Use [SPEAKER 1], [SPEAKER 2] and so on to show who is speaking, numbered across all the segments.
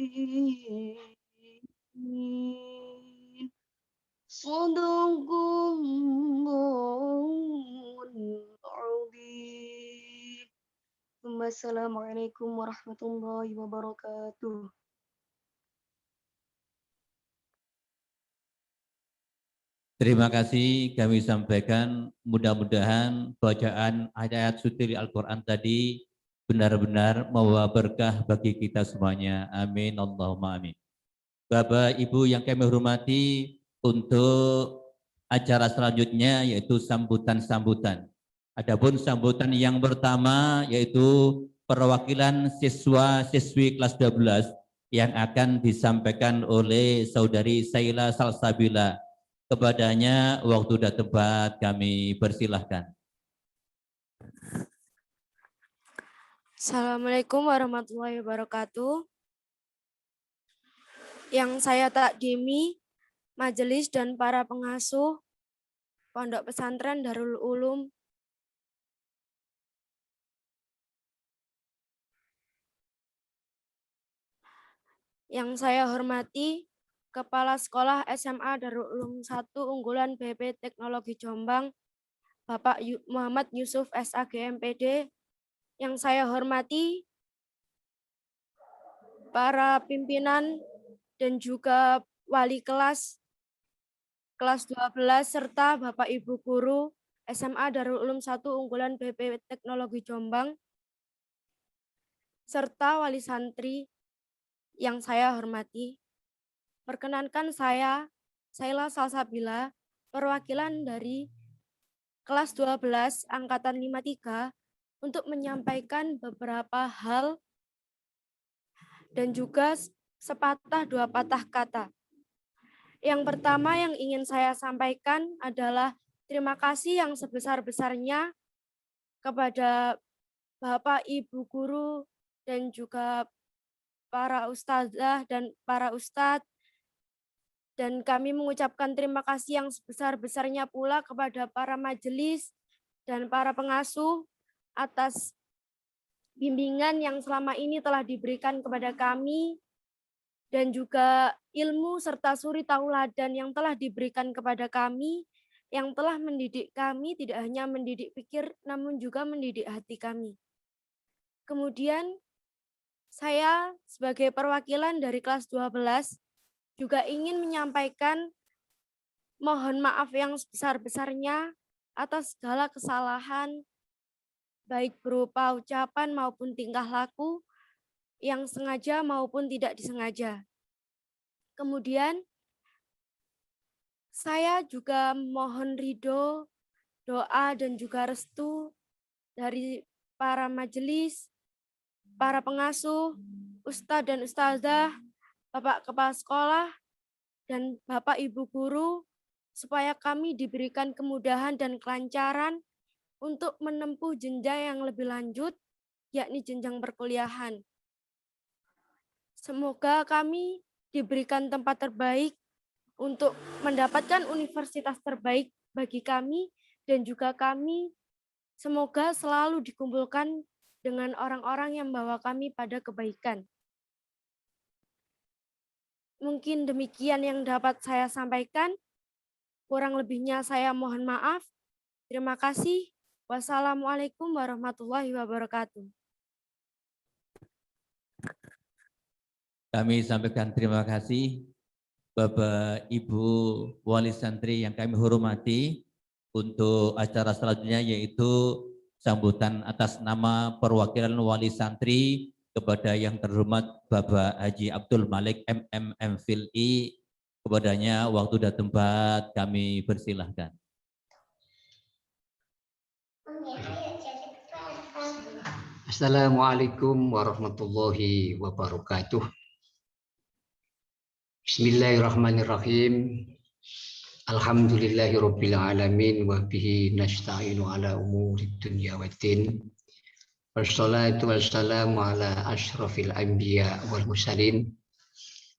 [SPEAKER 1] Shadaqallahul adzim. Assalamualaikum warahmatullahi wabarakatuh.
[SPEAKER 2] Terima kasih kami sampaikan, mudah-mudahan bacaan ayat suci Al-Quran tadi benar-benar membawa berkah bagi kita semuanya. Amin, Allahumma amin. Bapak Ibu yang kami hormati, untuk acara selanjutnya yaitu sambutan-sambutan. Adapun sambutan yang pertama yaitu perwakilan siswa-siswi kelas 12 yang akan disampaikan oleh Saudari Saila Salsabila. Kepadanya waktu dan tempat kami persilahkan.
[SPEAKER 3] Assalamualaikum warahmatullahi wabarakatuh. Yang saya takdimi, majelis dan para pengasuh Pondok Pesantren Darul Ulum yang saya hormati, Kepala Sekolah SMA Darul Ulum 1 Unggulan BP Teknologi Jombang, Bapak Muhammad Yusuf SAG MPD. Yang saya hormati, para pimpinan dan juga wali kelas 12 serta Bapak Ibu guru SMA Darul Ulum 1 Unggulan BP Teknologi Jombang, serta wali santri yang saya hormati. Perkenankan saya, Saila Salsabila, perwakilan dari kelas 12 Angkatan 53 untuk menyampaikan beberapa hal dan juga sepatah dua patah kata. Yang pertama yang ingin saya sampaikan adalah terima kasih yang sebesar-besarnya kepada Bapak, Ibu guru, dan juga para ustazah dan para ustadz. Dan kami mengucapkan terima kasih yang sebesar-besarnya pula kepada para majelis dan para pengasuh atas bimbingan yang selama ini telah diberikan kepada kami, dan juga ilmu serta suri tauladan yang telah diberikan kepada kami, yang telah mendidik kami, tidak hanya mendidik pikir, namun juga mendidik hati kami. Kemudian saya sebagai perwakilan dari kelas 12 juga ingin menyampaikan mohon maaf yang sebesar-besarnya atas segala kesalahan, baik berupa ucapan maupun tingkah laku, yang sengaja maupun tidak disengaja. Kemudian saya juga mohon ridho, doa, dan juga restu dari para majelis, para pengasuh, ustadz dan ustazah, Bapak Kepala Sekolah, dan Bapak Ibu Guru, supaya kami diberikan kemudahan dan kelancaran untuk menempuh jenjang yang lebih lanjut, yakni jenjang perkuliahan. Semoga kami diberikan tempat terbaik untuk mendapatkan universitas terbaik bagi kami, dan juga kami semoga selalu dikumpulkan dengan orang-orang yang membawa kami pada kebaikan. Mungkin demikian yang dapat saya sampaikan. Kurang lebihnya saya mohon maaf. Terima kasih. Wassalamualaikum warahmatullahi wabarakatuh.
[SPEAKER 2] Kami sampaikan terima kasih Bapak Ibu Wali Santri yang kami hormati. Untuk acara selanjutnya yaitu sambutan atas nama perwakilan Wali Santri kepada yang terhormat Bapak Haji Abdul Malik MMI. Kepadanya waktu dan tempat kami persilahkan.
[SPEAKER 4] Assalamualaikum warahmatullahi wabarakatuh. Bismillahirrahmanirrahim. Alhamdulillahirabbil alamin wa bihi nasta'inu ala umurid dunya waddin. Wassalatu wassalamu ala asyrafil anbiya wal mursalin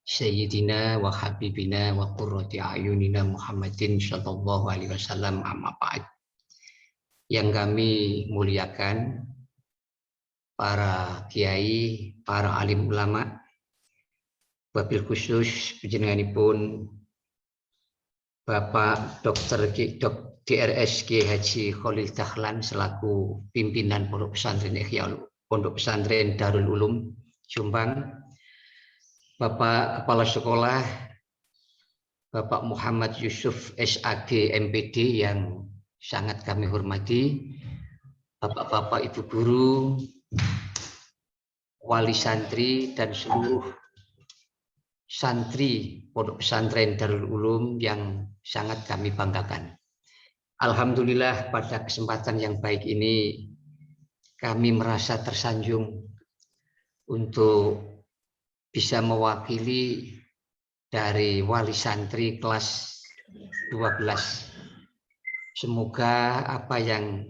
[SPEAKER 4] sayyidina wa habibina wa qurrati a'yunina Muhammadin sallallahu alaihi wasallam, amma ba'd. Yang kami muliakan para kiai, para alim ulama, wabil khusus panjenenganipun Bapak Dr. DRS Kiai Haji Khalil Dahlan selaku pimpinan Pondok Pesantren Pondok Pesantren Darul Ulum Jombang, Bapak Kepala Sekolah Bapak Muhammad Yusuf SAG MPD yang sangat kami hormati, Bapak-bapak, Ibu guru, wali santri dan seluruh santri Pondok Pesantren Darul Ulum yang sangat kami banggakan. Alhamdulillah pada kesempatan yang baik ini kami merasa tersanjung untuk bisa mewakili dari wali santri kelas 12. Semoga apa yang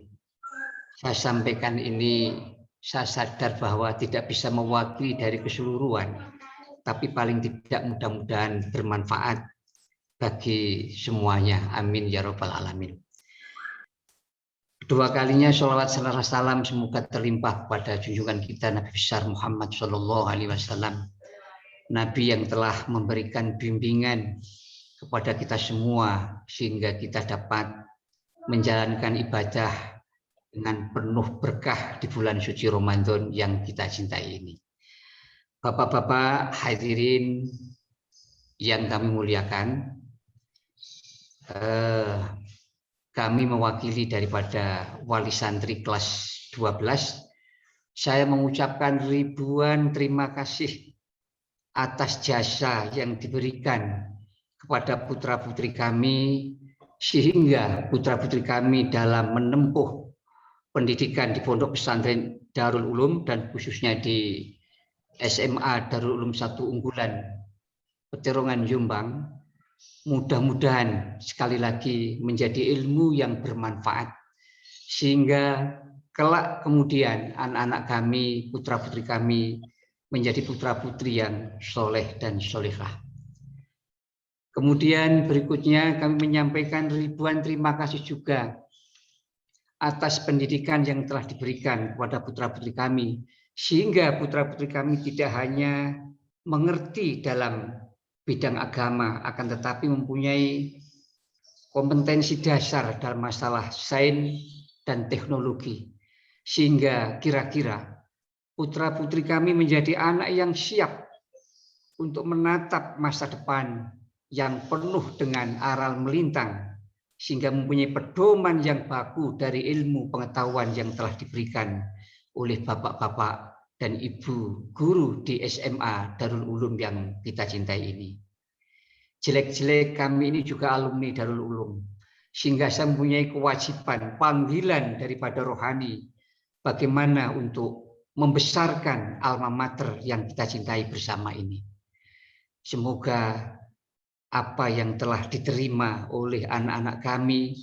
[SPEAKER 4] saya sampaikan ini, saya sadar bahwa tidak bisa mewakili dari keseluruhan, tapi paling tidak mudah-mudahan bermanfaat bagi semuanya. Amin ya robbal alamin. Kedua kalinya sholawat serta salam semoga terlimpah pada junjungan kita Nabi besar Muhammad Shallallahu Alaihi Wasallam, Nabi yang telah memberikan bimbingan kepada kita semua sehingga kita dapat menjalankan ibadah dengan penuh berkah di bulan suci Ramadan yang kita cintai ini. Bapak-bapak hadirin yang kami muliakan, kami mewakili daripada wali santri kelas 12. Saya mengucapkan ribuan terima kasih atas jasa yang diberikan kepada putra-putri kami, sehingga putra-putri kami dalam menempuh pendidikan di Pondok Pesantren Darul Ulum dan khususnya di SMA Darul Ulum 1 Unggulan Peterongan Jombang, mudah-mudahan sekali lagi menjadi ilmu yang bermanfaat sehingga kelak kemudian anak-anak kami, putra-putri kami menjadi putra-putri yang soleh dan solehah. Kemudian berikutnya kami menyampaikan ribuan terima kasih juga atas pendidikan yang telah diberikan kepada putra-putri kami, sehingga putra-putri kami tidak hanya mengerti dalam bidang agama, akan tetapi mempunyai kompetensi dasar dalam masalah sains dan teknologi, sehingga kira-kira putra-putri kami menjadi anak yang siap untuk menatap masa depan yang penuh dengan aral melintang, sehingga mempunyai pedoman yang baku dari ilmu pengetahuan yang telah diberikan oleh bapak-bapak dan ibu guru di SMA Darul Ulum yang kita cintai ini. Jelek-jelek kami ini juga alumni Darul Ulum, sehingga saya mempunyai kewajiban, panggilan daripada rohani, bagaimana untuk membesarkan alma mater yang kita cintai bersama ini. Semoga apa yang telah diterima oleh anak-anak kami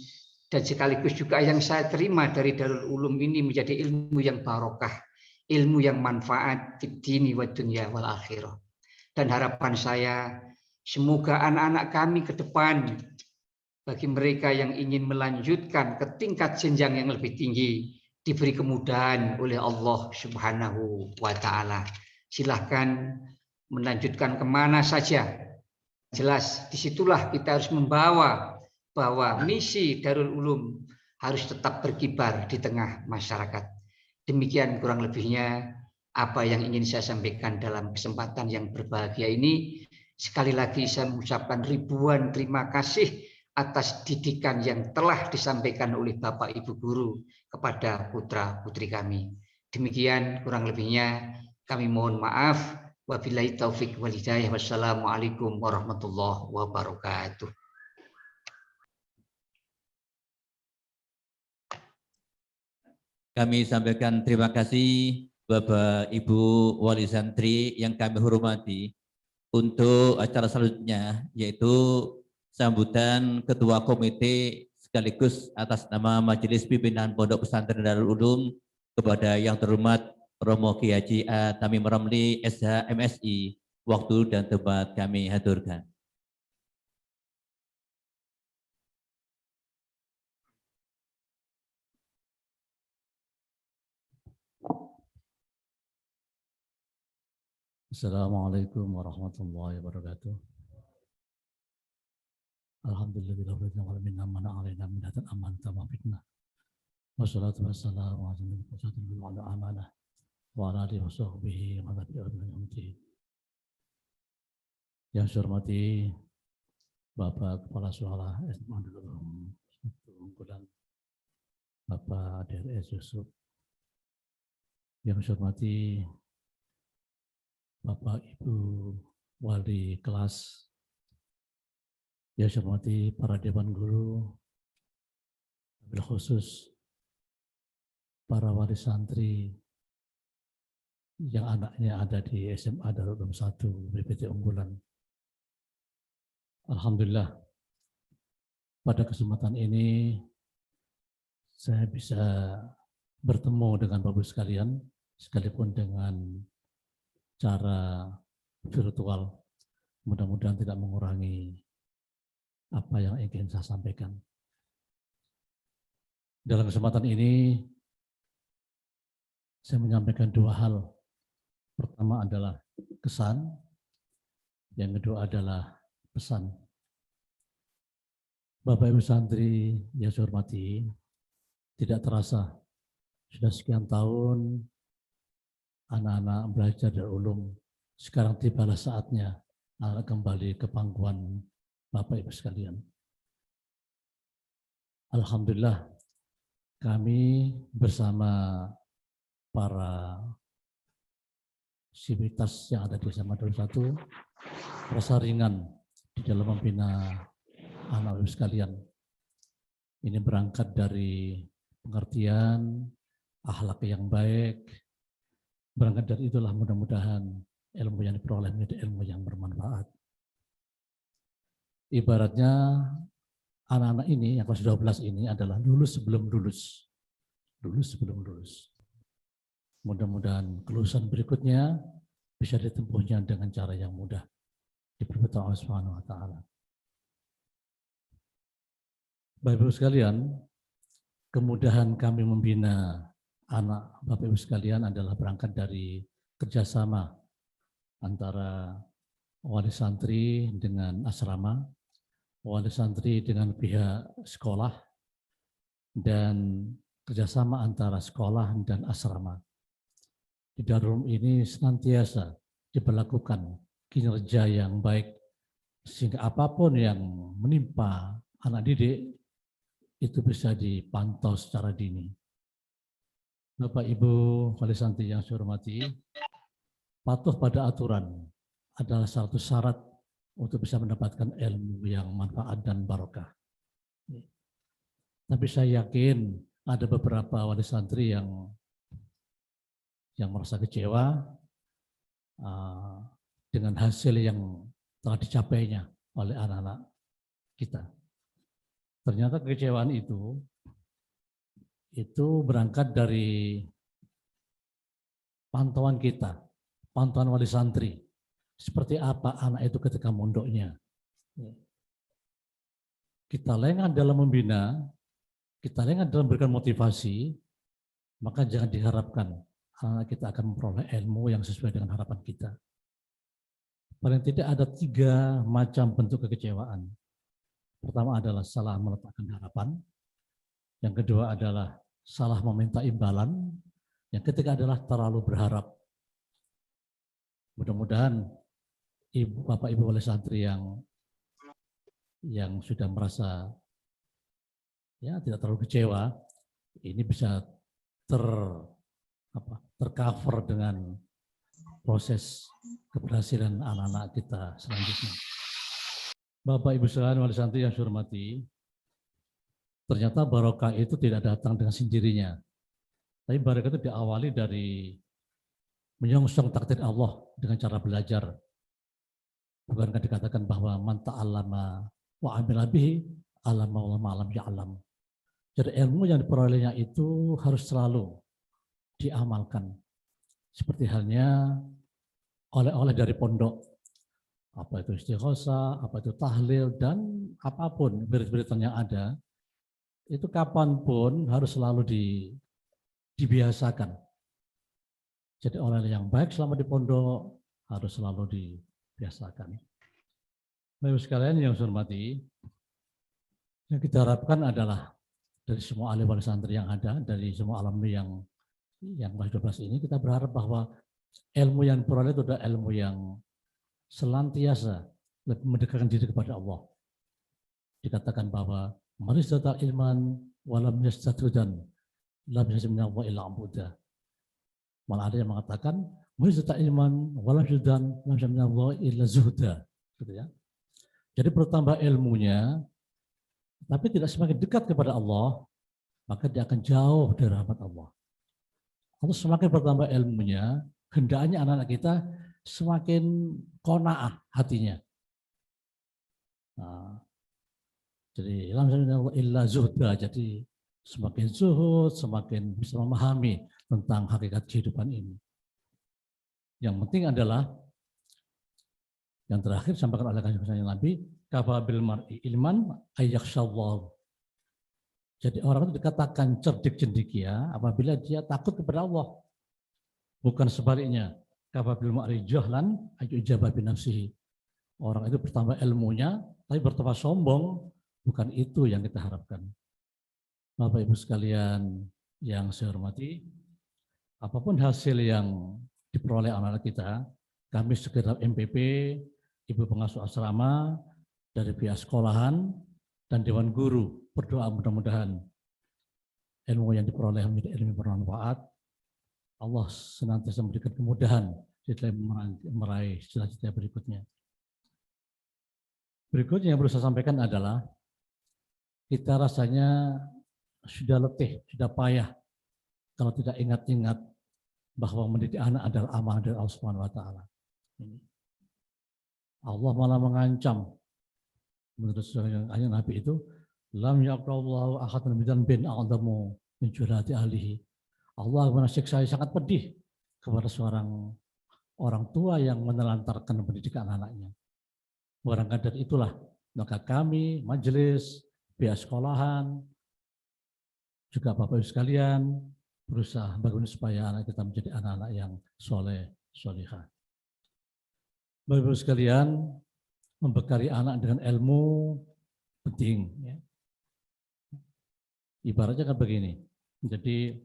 [SPEAKER 4] dan sekaligus juga yang saya terima dari Darul Ulum ini menjadi ilmu yang barokah, ilmu yang manfaat fid dini wad dunya wal akhirah. Dan harapan saya semoga anak-anak kami ke depan, bagi mereka yang ingin melanjutkan ke tingkat jenjang yang lebih tinggi, diberi kemudahan oleh Allah Subhanahu wa Ta'ala. Silahkan melanjutkan kemana saja. Jelas disitulah kita harus membawa bahwa misi Darul Ulum harus tetap berkibar di tengah masyarakat. Demikian kurang lebihnya apa yang ingin saya sampaikan dalam kesempatan yang berbahagia ini. Sekali lagi saya mengucapkan ribuan terima kasih atas didikan yang telah disampaikan oleh Bapak Ibu Guru kepada putra-putri kami. Demikian kurang lebihnya kami mohon maaf. Wabillahi taufik wal hidayah. Wassalamualaikum warahmatullahi wabarakatuh.
[SPEAKER 2] Kami sampaikan terima kasih Bapak Ibu Wali Santri yang kami hormati. Untuk acara selanjutnya yaitu sambutan Ketua Komite sekaligus atas nama Majelis Pimpinan Pondok Pesantren Darul Ulum kepada yang terhormat Romo Kiai Haji A. Tamim Ramli SH MSI, waktu dan tempat kami haturkan.
[SPEAKER 5] Assalamualaikum warahmatullahi wabarakatuh. Alhamdulillahirabbil alamin amana alaina minatan aman tama fitnah. Wassalatu wassalamu ala amanah wa ala alihi washabbihi wa tabi'in. Yang saya hormati Bapak Kepala Sekolah SMA Unggulan Bapak DRS Yusuf. Yang saya hormati Bapak Ibu Wali kelas, yang saya hormati para dewan guru, wabil khusus para wali santri yang anaknya ada di SMA Darul Ulum 1 BPT Unggulan. Alhamdulillah, pada kesempatan ini saya bisa bertemu dengan Bapak sekalian, sekalipun dengan cara virtual. Mudah-mudahan tidak mengurangi apa yang ingin saya sampaikan. Dalam kesempatan ini, saya menyampaikan dua hal. Pertama adalah kesan, yang kedua adalah pesan. Bapak Ibu santri yang saya hormati, tidak terasa sudah sekian tahun anak-anak belajar dari ulum, sekarang tibalah saatnya anak kembali ke pangkuan Bapak Ibu sekalian. Alhamdulillah, kami bersama para sivitas yang ada di SMA Darul 1 rasa ringan di dalam membina anak ibu sekalian. Ini berangkat dari pengertian, akhlak yang baik. Berangkat dari itulah mudah-mudahan ilmu yang diperoleh menjadi ilmu yang bermanfaat. Ibaratnya anak-anak ini, yang kelas 12 ini adalah lulus sebelum lulus. Lulus sebelum lulus. Mudah-mudahan kelulusan berikutnya bisa ditempuhnya dengan cara yang mudah. Diberkati Allah Subhanahu wa taala. Bapak Ibu sekalian, kemudahan kami membina anak Bapak Ibu sekalian adalah berangkat dari kerjasama antara wali santri dengan asrama, wali santri dengan pihak sekolah, dan kerjasama antara sekolah dan asrama. Di Darul ini senantiasa diberlakukan kinerja yang baik, sehingga apapun yang menimpa anak didik itu bisa dipantau secara dini. Bapak Ibu wali santri yang saya hormati, patuh pada aturan adalah satu syarat untuk bisa mendapatkan ilmu yang manfaat dan barokah. Tapi saya yakin ada beberapa wali santri yang merasa kecewa dengan hasil yang telah dicapainya oleh anak-anak kita. Ternyata kekecewaan itu berangkat dari pantauan kita, pantauan wali santri. Seperti apa anak itu ketika mondoknya. Kita lengah dalam membina, kita lengah dalam memberikan motivasi, maka jangan diharapkan anak kita akan memperoleh ilmu yang sesuai dengan harapan kita. Paling tidak ada 3 macam bentuk kekecewaan. Pertama adalah salah meletakkan harapan. Yang kedua adalah salah meminta imbalan. Yang ketiga adalah terlalu berharap. Mudah-mudahan Bapak Ibu wali santri yang sudah merasa ya tidak terlalu kecewa, ini bisa tercover dengan proses keberhasilan anak-anak kita selanjutnya. Bapak Ibu sekalian wali santri yang saya hormati, ternyata barokah itu tidak datang dengan sendirinya. Tapi barokah itu diawali dari menyongsong takdir Allah dengan cara belajar. Bukankah dikatakan bahwa man ta'allama wa amila bihi alama wa ma'alam ya'lam. Jadi ilmu yang diperolehnya itu harus selalu diamalkan. Seperti halnya oleh-oleh dari pondok. Apa itu istighosah, apa itu tahlil, dan apapun berita-berita yang ada, itu kapanpun harus selalu dibiasakan. Jadi oleh yang baik selama di pondok, harus selalu dibiasakan. Bapak sekalian yang saya hormati, yang kita harapkan adalah dari semua ahli waris santri yang ada, dari semua alumni yang kelas 12 ini, kita berharap bahwa ilmu yang diperoleh itu adalah ilmu yang senantiasa lebih mendekatkan diri kepada Allah. Dikatakan bahwa manisdata ilman walam yastadudan lam yasimna wa illa ambuda. Malah ada yang mengatakan manisdata ilman walam yastadudan lam yasimna wa illa zuhda. Gitu ya. Jadi bertambah ilmunya, tapi tidak semakin dekat kepada Allah, maka dia akan jauh dari rahmat Allah. Atau semakin bertambah ilmunya, hendaknya anak-anak kita semakin qanaah hatinya. Nah, jadi illa zuhda, jadi semakin zuhud, semakin bisa memahami tentang hakikat kehidupan ini. Yang penting adalah yang terakhir sampaikan oleh kanjeng Nabi, kafabil mar'i ilman ayyakhshallah. Jadi orang itu dikatakan cerdik cendekia apabila dia takut kepada Allah. Bukan sebaliknya. Kafabil mar'i jahlan ayyujaba bi nafsihi. Orang itu bertambah ilmunya tapi bertambah sombong. Bukan itu yang kita harapkan. Bapak Ibu sekalian yang saya hormati, apapun hasil yang diperoleh anak-anak kita, kami segenap MPP, Ibu Pengasuh Asrama, dari pihak sekolahan, dan Dewan Guru berdoa mudah-mudahan ilmu yang diperoleh menjadi ilmu bermanfaat. Allah senantiasa memberikan kemudahan di dalam meraih cita-cita berikutnya. Berikutnya yang perlu saya sampaikan adalah kita rasanya sudah letih, sudah payah kalau tidak ingat-ingat bahwa mendidik anak adalah amanah dari Allah Subhanahu wa taala. Allah malah mengancam menurut ayat Nabi itu, lam yaqrallahu ahadan bidzanbin a'dhamu min jurati ahlihi. Allah menasiksa sangat pedih kepada seorang orang tua yang menelantarkan pendidikan anaknya. Barangkali dari itulah maka kami majelis pihak sekolahan juga Bapak Ibu sekalian berusaha bagaimana supaya anak kita menjadi anak-anak yang soleh, solihah. Bapak Ibu sekalian, membekali anak dengan ilmu penting. Ya. Ibaratnya kan begini, jadi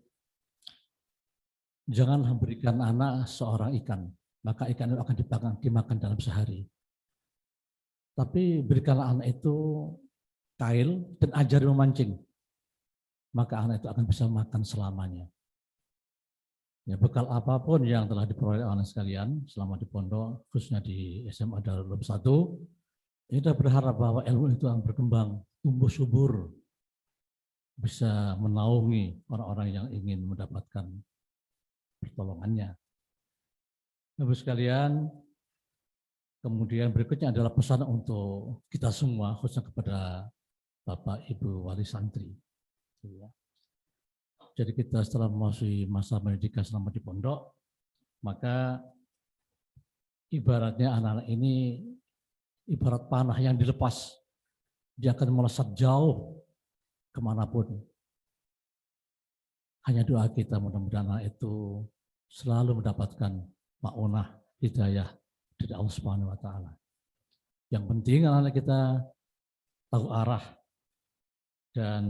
[SPEAKER 5] jangan berikan anak seorang ikan, maka ikan itu akan dimakan dalam sehari. Tapi berikanlah anak itu kail dan ajari memancing, maka anak itu akan bisa makan selamanya. Ya, bekal apapun yang telah diperoleh anak sekalian selama di pondok, khususnya di SMA Darul Ulum 1, kita berharap bahwa ilmu itu akan berkembang, tumbuh subur, bisa menaungi orang-orang yang ingin mendapatkan pertolongannya. Bapak sekalian, kemudian berikutnya adalah pesan untuk kita semua, khususnya kepada Bapak Ibu Wali Santri. Jadi kita setelah memasuki masa pendidikan selama di pondok, maka ibaratnya anak-anak ini ibarat panah yang dilepas, dia akan melesat jauh kemanapun. Hanya doa kita mudah-mudahan anak itu selalu mendapatkan ma'unah hidayah dari Allah Subhanahu wa taala. Yang penting anak-anak kita tahu arah dan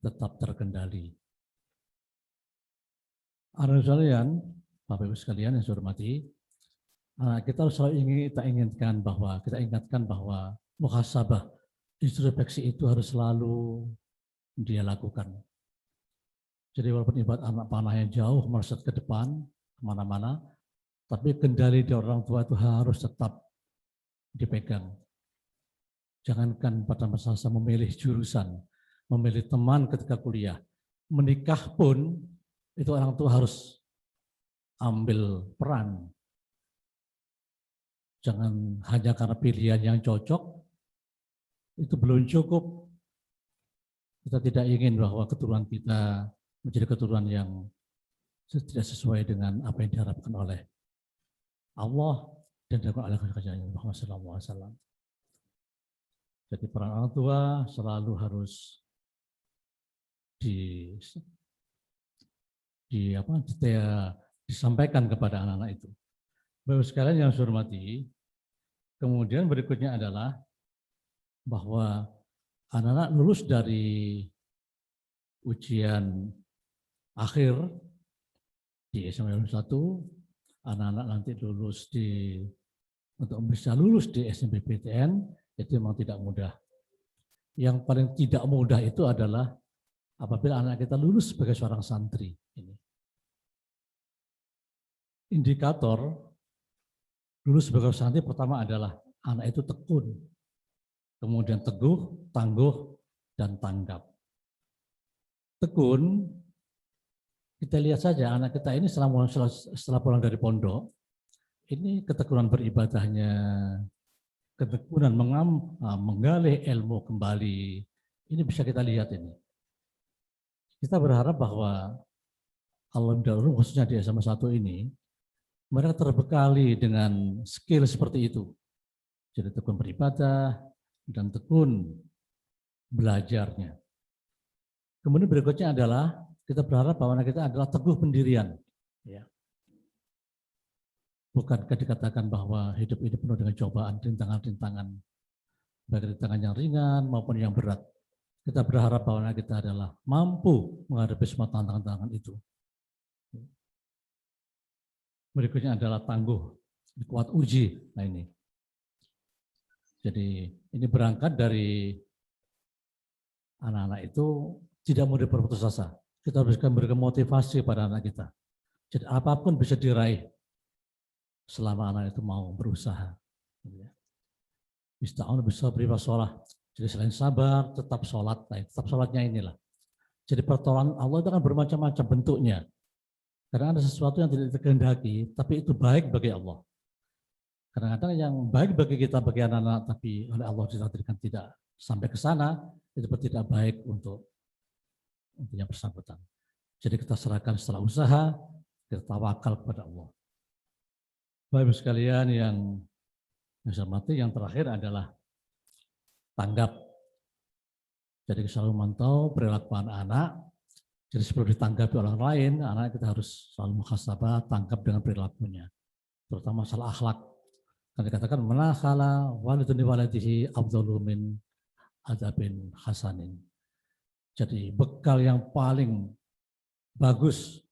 [SPEAKER 5] tetap terkendali. Anak sekalian, Bapak Ibu sekalian yang saya hormati, kita harus selalu ingatkan bahwa muhasabah, introspeksi itu harus selalu dia lakukan. Jadi walaupun ibarat anak panahnya jauh melesat ke depan kemana-mana, tapi kendali dari orang tua itu harus tetap dipegang. Jangankan pada masa memilih jurusan, memilih teman ketika kuliah, menikah pun itu orang tua harus ambil peran. Jangan hanya karena pilihan yang cocok, itu belum cukup. Kita tidak ingin bahwa keturunan kita menjadi keturunan yang tidak sesuai dengan apa yang diharapkan oleh Allah dan diharapkan oleh Rasulullah Muhammad SAW. Jadi peran orang tua selalu harus disampaikan kepada anak-anak itu. Bapak sekalian yang saya hormati, kemudian berikutnya adalah bahwa anak-anak lulus dari ujian akhir di SMA 1, anak-anak nanti lulus untuk bisa lulus di SNMPTN itu memang tidak mudah. Yang paling tidak mudah itu adalah apabila anak kita lulus sebagai seorang santri. Ini. Indikator lulus sebagai santri pertama adalah anak itu tekun, kemudian teguh, tangguh, dan tanggap. Tekun, kita lihat saja anak kita ini setelah pulang dari pondok, ini ketekunan beribadahnya, ketekunan menggali ilmu kembali, ini bisa kita lihat ini. Kita berharap bahwa Allah dahulu khususnya di SMA 1 ini, mereka terbekali dengan skill seperti itu. Jadi tekun beribadah dan tekun belajarnya. Kemudian berikutnya adalah kita berharap bahwa anak kita adalah teguh pendirian. Ya. Bukankah dikatakan bahwa hidup ini penuh dengan cobaan, rintangan-rintangan, baik rintangan yang ringan maupun yang berat. Kita berharap bahwa anak kita adalah mampu menghadapi semua tantangan-tantangan itu. Berikutnya adalah tangguh, kuat uji. Nah ini. Jadi ini berangkat dari anak-anak itu tidak mudah berputus asa. Kita harus memberikan motivasi pada anak kita. Jadi apapun bisa diraih selama anak itu mau berusaha. Ista'un bisa beri sholat. Jadi selain sabar, tetap sholat. Tetap sholatnya inilah. Jadi pertolongan Allah itu akan bermacam-macam bentuknya. Karena ada sesuatu yang tidak dikehendaki, tapi itu baik bagi Allah. Kadang-kadang yang baik bagi kita, bagi anak-anak, tapi oleh Allah ditakdirkan tidak sampai ke sana, itu tidak baik untuk yang bersangkutan. Jadi kita serahkan setelah usaha, kita tawakal kepada Allah. Bapak sekalian yang saya hormati, yang terakhir adalah tanggap. Jadi selalu memantau perilaku anak-anak. Jadi sebelum ditanggapi orang lain, anak kita harus selalu muhasabah, tangkap dengan perilakunya. Terutama masalah akhlak. Kan dikatakan manakhala walidun waladihi afdalu min adzabin hasanin. Jadi bekal yang paling bagus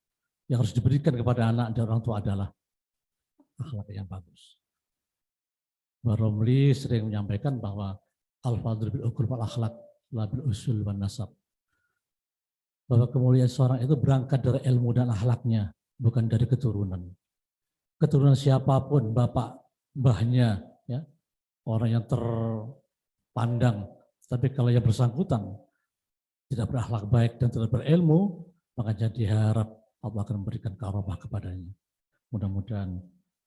[SPEAKER 5] yang harus diberikan kepada anak dan orang tua adalah akhlak yang bagus. Baromli sering menyampaikan bahwa al-fadl bil uqul wal akhlak la bil usul wan nasab. Bahwa kemuliaan seorang itu berangkat dari ilmu dan akhlaknya, bukan dari keturunan. Keturunan siapapun, bapak, mbahnya, ya, orang yang terpandang. Tapi kalau yang bersangkutan tidak berakhlak baik dan tidak berilmu, maka jadi harap Allah akan memberikan karomah kepadanya. Mudah-mudahan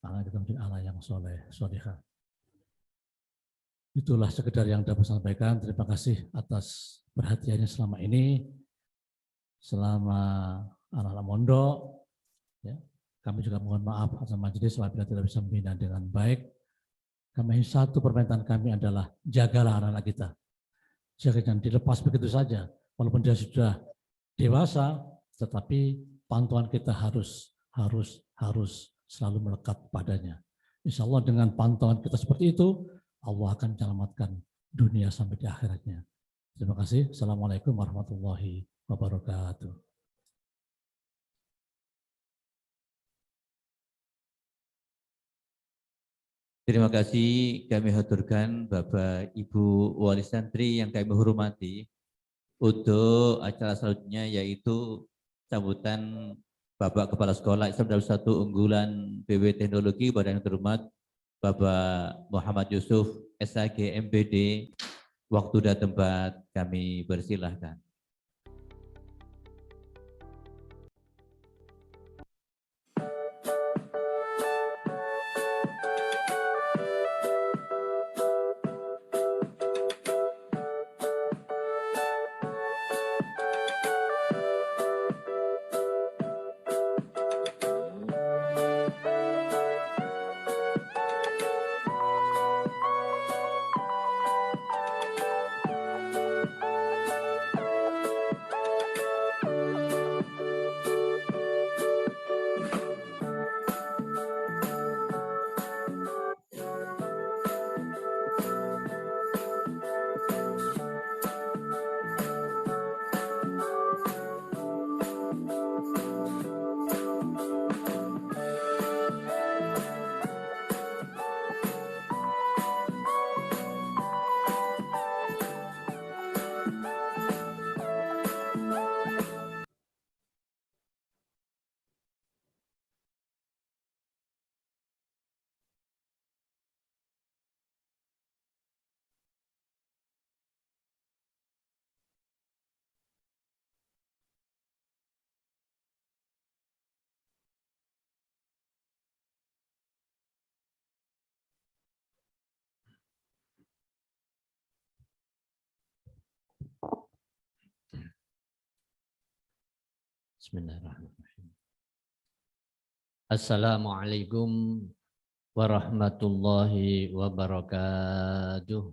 [SPEAKER 5] anak kita menjadi anak yang soleh, solehah. Itulah sekedar yang dapat saya sampaikan. Terima kasih atas perhatiannya selama ini. Selama anak-anak mondok, ya, kami juga mohon maaf atas majelis apabila tidak bisa membina dengan baik. Kami satu permintaan kami adalah jagalah anak-anak kita. Jangan dilepas begitu saja, walaupun dia sudah dewasa, tetapi pantauan kita harus selalu melekat padanya. Insya Allah dengan pantauan kita seperti itu, Allah akan menyelamatkan dunia sampai di akhiratnya. Terima kasih. Assalamualaikum warahmatullahi wabarakatuh.
[SPEAKER 2] Terima kasih kami haturkan Bapak Ibu Wali Santri yang kami hormati. Untuk acara selanjutnya yaitu sambutan Bapak Kepala Sekolah Islam Darul 1 Unggulan BW Teknologi pada yang terhormat Bapak Muhammad Yusuf SAG MPD. Waktu dan tempat kami persilahkan.
[SPEAKER 6] Bismillahirrahmanirrahim. Assalamualaikum warahmatullahi wabarakatuh.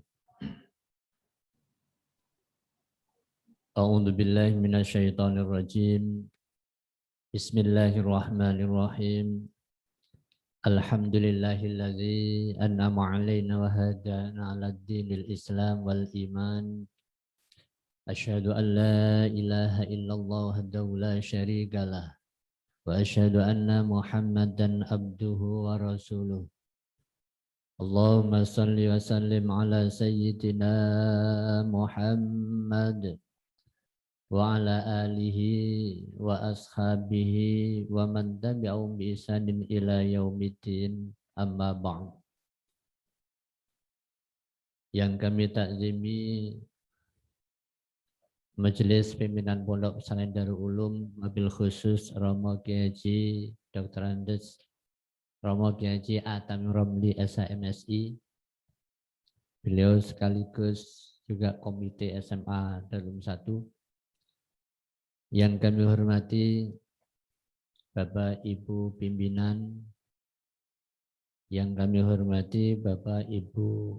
[SPEAKER 6] A'udzu billahi minasyaitonir rajim. Bismillahirrahmanirrahim. Alhamdulillahilladzi an'ama 'alaina wa hadana 'alad dinil Islam wal iman. Asyhadu an la ilaha illallah wahdahu la syarikalah wa asyhadu anna Muhammadan abduhu wa rasuluh. Allahumma salli wa sallim ala sayyidina Muhammad wa ala alihi wa ashabihi wa man tabi'ahum bi ihsanin ila yaumiddin, amma ba'd. Yang kami takzimi Majelis Pimpinan Pondok Pesantren Darul Ulum, wabil khusus Romo Kiai Haji Dr. Andes Romo Kiai Haji Atam Romli SHMSI. Beliau sekaligus juga Komite SMA Darul 1. Yang kami hormati Bapak Ibu Pimpinan, yang kami hormati Bapak Ibu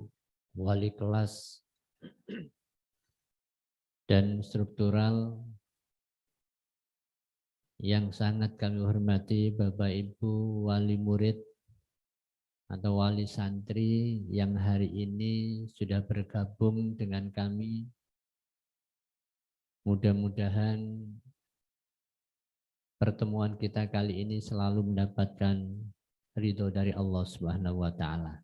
[SPEAKER 6] Wali Kelas dan struktural, yang sangat kami hormati Bapak Ibu Wali Murid atau Wali Santri yang hari ini sudah bergabung dengan kami. Mudah-mudahan pertemuan kita kali ini selalu mendapatkan ridho dari Allah Subhanahu wa Ta'ala.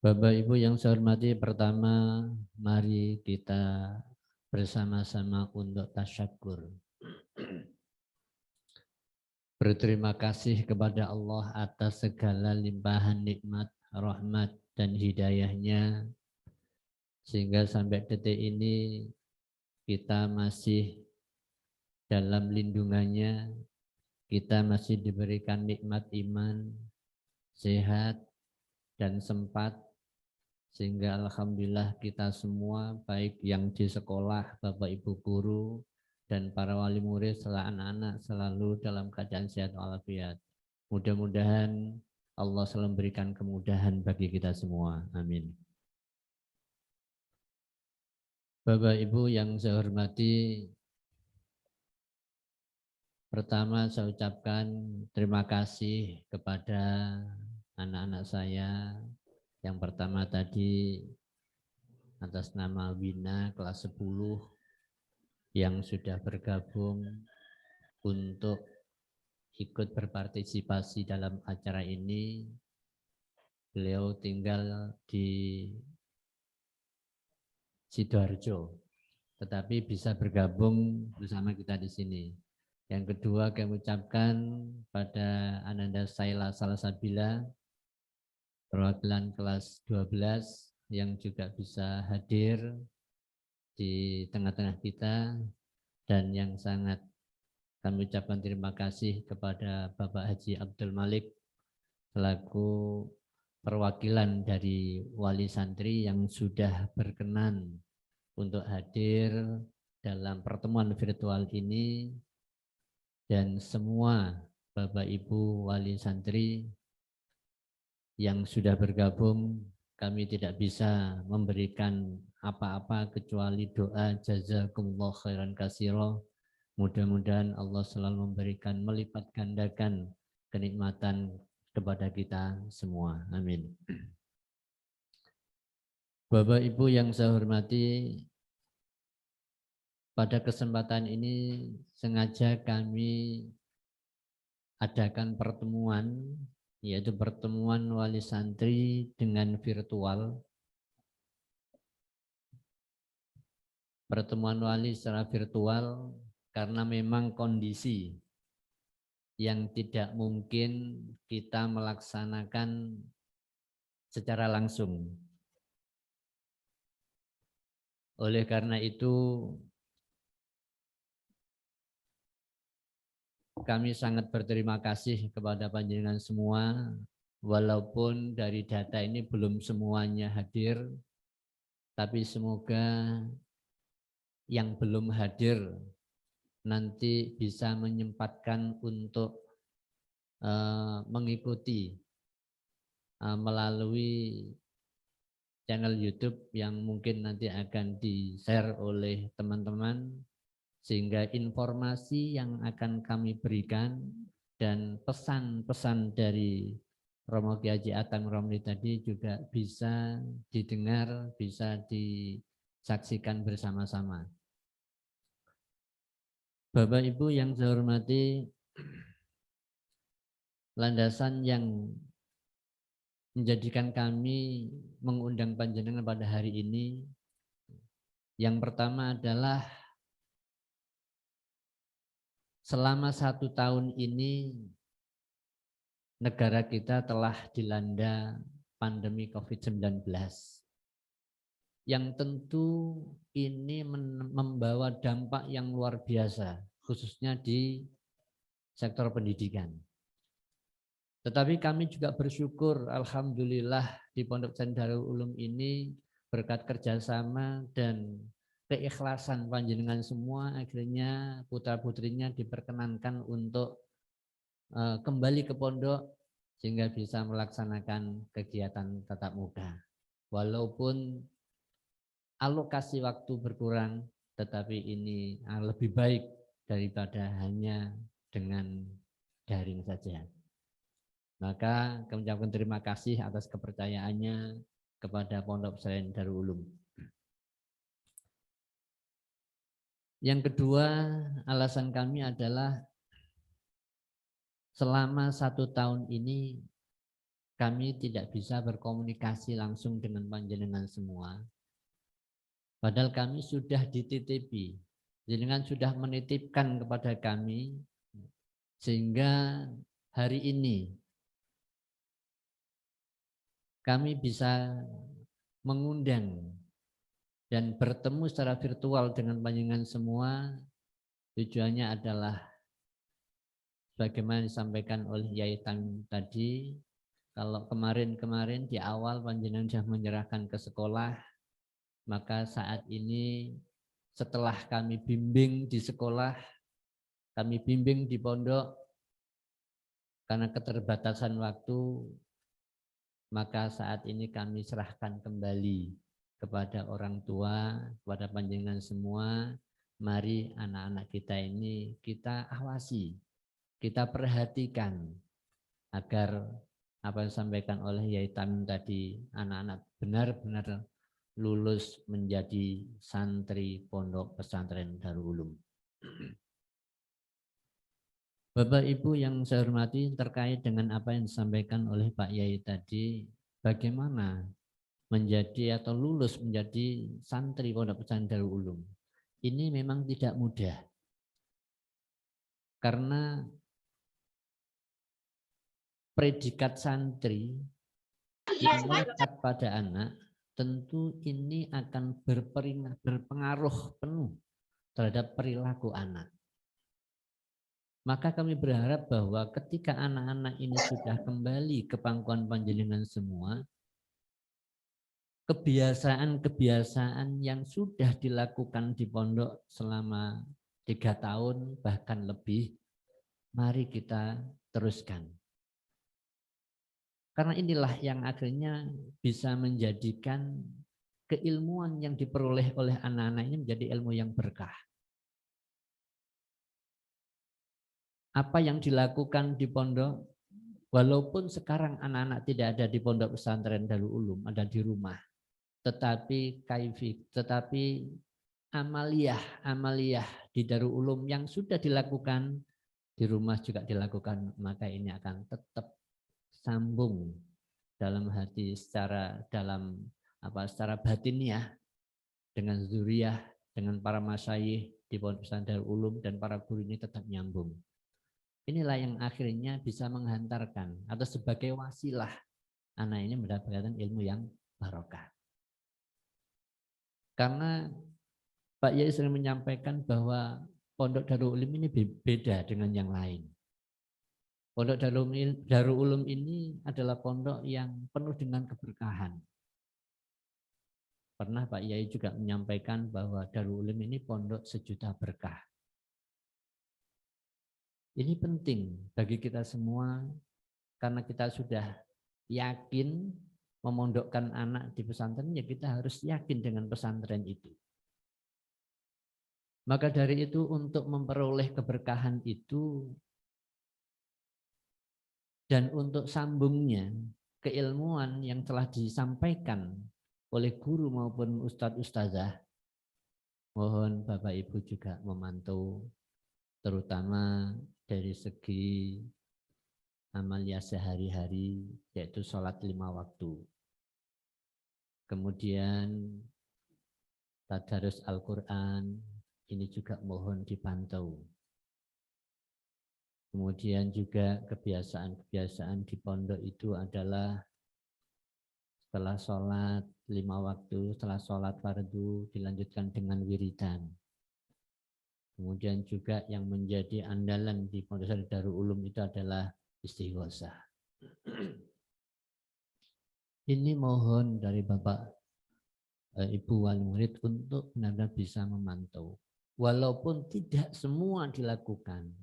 [SPEAKER 6] Bapak Ibu yang saya hormati, pertama mari kita bersama-sama untuk tasyakur. Berterima kasih kepada Allah atas segala limpahan nikmat, rahmat dan hidayahnya, sehingga sampai detik ini kita masih dalam lindungannya, kita masih diberikan nikmat iman, sehat dan sempat. Sehingga alhamdulillah kita semua, baik yang di sekolah, Bapak Ibu guru, dan para wali murid, serta anak-anak selalu dalam keadaan sehat walafiat. Mudah-mudahan Allah selalu memberikan kemudahan bagi kita semua. Amin. Bapak Ibu yang saya hormati, pertama saya ucapkan terima kasih kepada anak-anak saya. Yang pertama tadi atas nama Wina kelas 10 yang sudah bergabung untuk ikut berpartisipasi dalam acara ini. Beliau tinggal di Sidoarjo, tetapi bisa bergabung bersama kita di sini. Yang kedua, kami ucapkan pada Ananda Saila Salasabila, perwakilan kelas 12 yang juga bisa hadir di tengah-tengah kita, dan yang sangat kami ucapkan terima kasih kepada Bapak Haji Abdul Malik selaku perwakilan dari wali santri yang sudah berkenan untuk hadir dalam pertemuan virtual ini, dan semua Bapak Ibu wali santri yang sudah bergabung. Kami tidak bisa memberikan apa-apa kecuali doa jazakumullah khairan katsira. Mudah-mudahan Allah selalu memberikan melipat gandakan kenikmatan kepada kita semua. Amin. Bapak Ibu yang saya hormati, pada kesempatan ini sengaja kami adakan pertemuan, yaitu pertemuan wali santri dengan virtual. Pertemuan wali secara virtual karena memang kondisi yang tidak mungkin kita melaksanakan secara langsung. Oleh karena itu, kami sangat berterima kasih kepada panjenengan semua, walaupun dari data ini belum semuanya hadir, tapi semoga yang belum hadir nanti bisa menyempatkan untuk mengikuti melalui channel YouTube yang mungkin nanti akan di-share oleh teman-teman, sehingga informasi yang akan kami berikan dan pesan-pesan dari Romo Kiai Haji Atam Romli tadi juga bisa didengar, bisa disaksikan bersama-sama. Bapak Ibu yang saya hormati, landasan yang menjadikan kami mengundang panjenengan pada hari ini, yang pertama adalah selama 1 tahun ini negara kita telah dilanda pandemi COVID-19 yang tentu ini membawa dampak yang luar biasa, khususnya di sektor pendidikan. Tetapi kami juga bersyukur, alhamdulillah di Pondok Pesantren Darul Ulum ini berkat kerjasama dan keikhlasan panjenengan semua, akhirnya putra-putrinya diperkenankan untuk kembali ke pondok sehingga bisa melaksanakan kegiatan tatap muka. Walaupun alokasi waktu berkurang, tetapi ini lebih baik daripada hanya dengan daring saja. Maka kami ucapkan terima kasih atas kepercayaannya kepada Pondok Pesantren Darul Ulum. Yang kedua, alasan kami adalah selama 1 tahun ini kami tidak bisa berkomunikasi langsung dengan panjenengan semua. Padahal kami sudah dititipi, jenengan sudah menitipkan kepada kami, sehingga hari ini kami bisa mengundang dan bertemu secara virtual dengan panjenengan semua. Tujuannya adalah bagaimana disampaikan oleh Yai Tam tadi, kalau kemarin di awal panjenengan sudah menyerahkan ke sekolah, maka saat ini setelah kami bimbing di sekolah, kami bimbing di pondok, karena keterbatasan waktu, maka saat ini kami serahkan kembali kepada orang tua, kepada panjenengan semua. Mari anak-anak kita ini kita awasi, kita perhatikan agar apa yang disampaikan oleh Yai Tamim tadi, anak-anak benar-benar lulus menjadi santri Pondok Pesantren Darul Ulum. Bapak Ibu yang saya hormati, terkait dengan apa yang disampaikan oleh Pak Yai tadi, bagaimana menjadi atau lulus menjadi santri Pondok Pesantren Darul Ulum. Ini memang tidak mudah. Karena predikat santri yang melekat pada anak, tentu ini akan berpengaruh penuh terhadap perilaku anak. Maka kami berharap bahwa ketika anak-anak ini sudah kembali ke pangkuan panjenengan semua, kebiasaan-kebiasaan yang sudah dilakukan di pondok selama 3 tahun bahkan lebih, mari kita teruskan. Karena inilah yang akhirnya bisa menjadikan keilmuan yang diperoleh oleh anak-anak ini menjadi ilmu yang berkah. Apa yang dilakukan di pondok, walaupun sekarang anak-anak tidak ada di Pondok Pesantren Darul Ulum, ada di rumah, tetapi amaliyah di Darul Ulum yang sudah dilakukan di rumah juga dilakukan, maka ini akan tetap sambung dalam hati secara batiniah dengan zuriyah, dengan para masyayikh di Pondok Pesantren Darul Ulum dan para guru ini tetap nyambung. Inilah yang akhirnya bisa menghantarkan atau sebagai wasilah anak ini mendapatkan ilmu yang barokah. Karena Pak Yai sering menyampaikan bahwa Pondok Darul Ulum ini beda dengan yang lain. Pondok Darul Ulum ini adalah pondok yang penuh dengan keberkahan. Pernah Pak Yai juga menyampaikan bahwa Darul Ulim ini pondok sejuta berkah. Ini penting bagi kita semua karena kita sudah yakin memondokkan anak di pesantren, ya kita harus yakin dengan pesantren itu. Maka dari itu untuk memperoleh keberkahan itu dan untuk sambungnya keilmuan yang telah disampaikan oleh guru maupun ustadz ustazah, mohon Bapak Ibu juga memantau terutama dari segi amalia sehari-hari, yaitu sholat 5 waktu. Kemudian tadarus Al-Quran, ini juga mohon dipantau. Kemudian juga kebiasaan-kebiasaan di pondok itu adalah setelah sholat 5 waktu, setelah sholat fardu dilanjutkan dengan wiridan. Kemudian juga yang menjadi andalan di Pondok Pesantren Darul Ulum itu adalah istighosah. Ini mohon dari Bapak Ibu wali murid untuk benar-benar bisa memantau. Walaupun tidak semua dilakukan,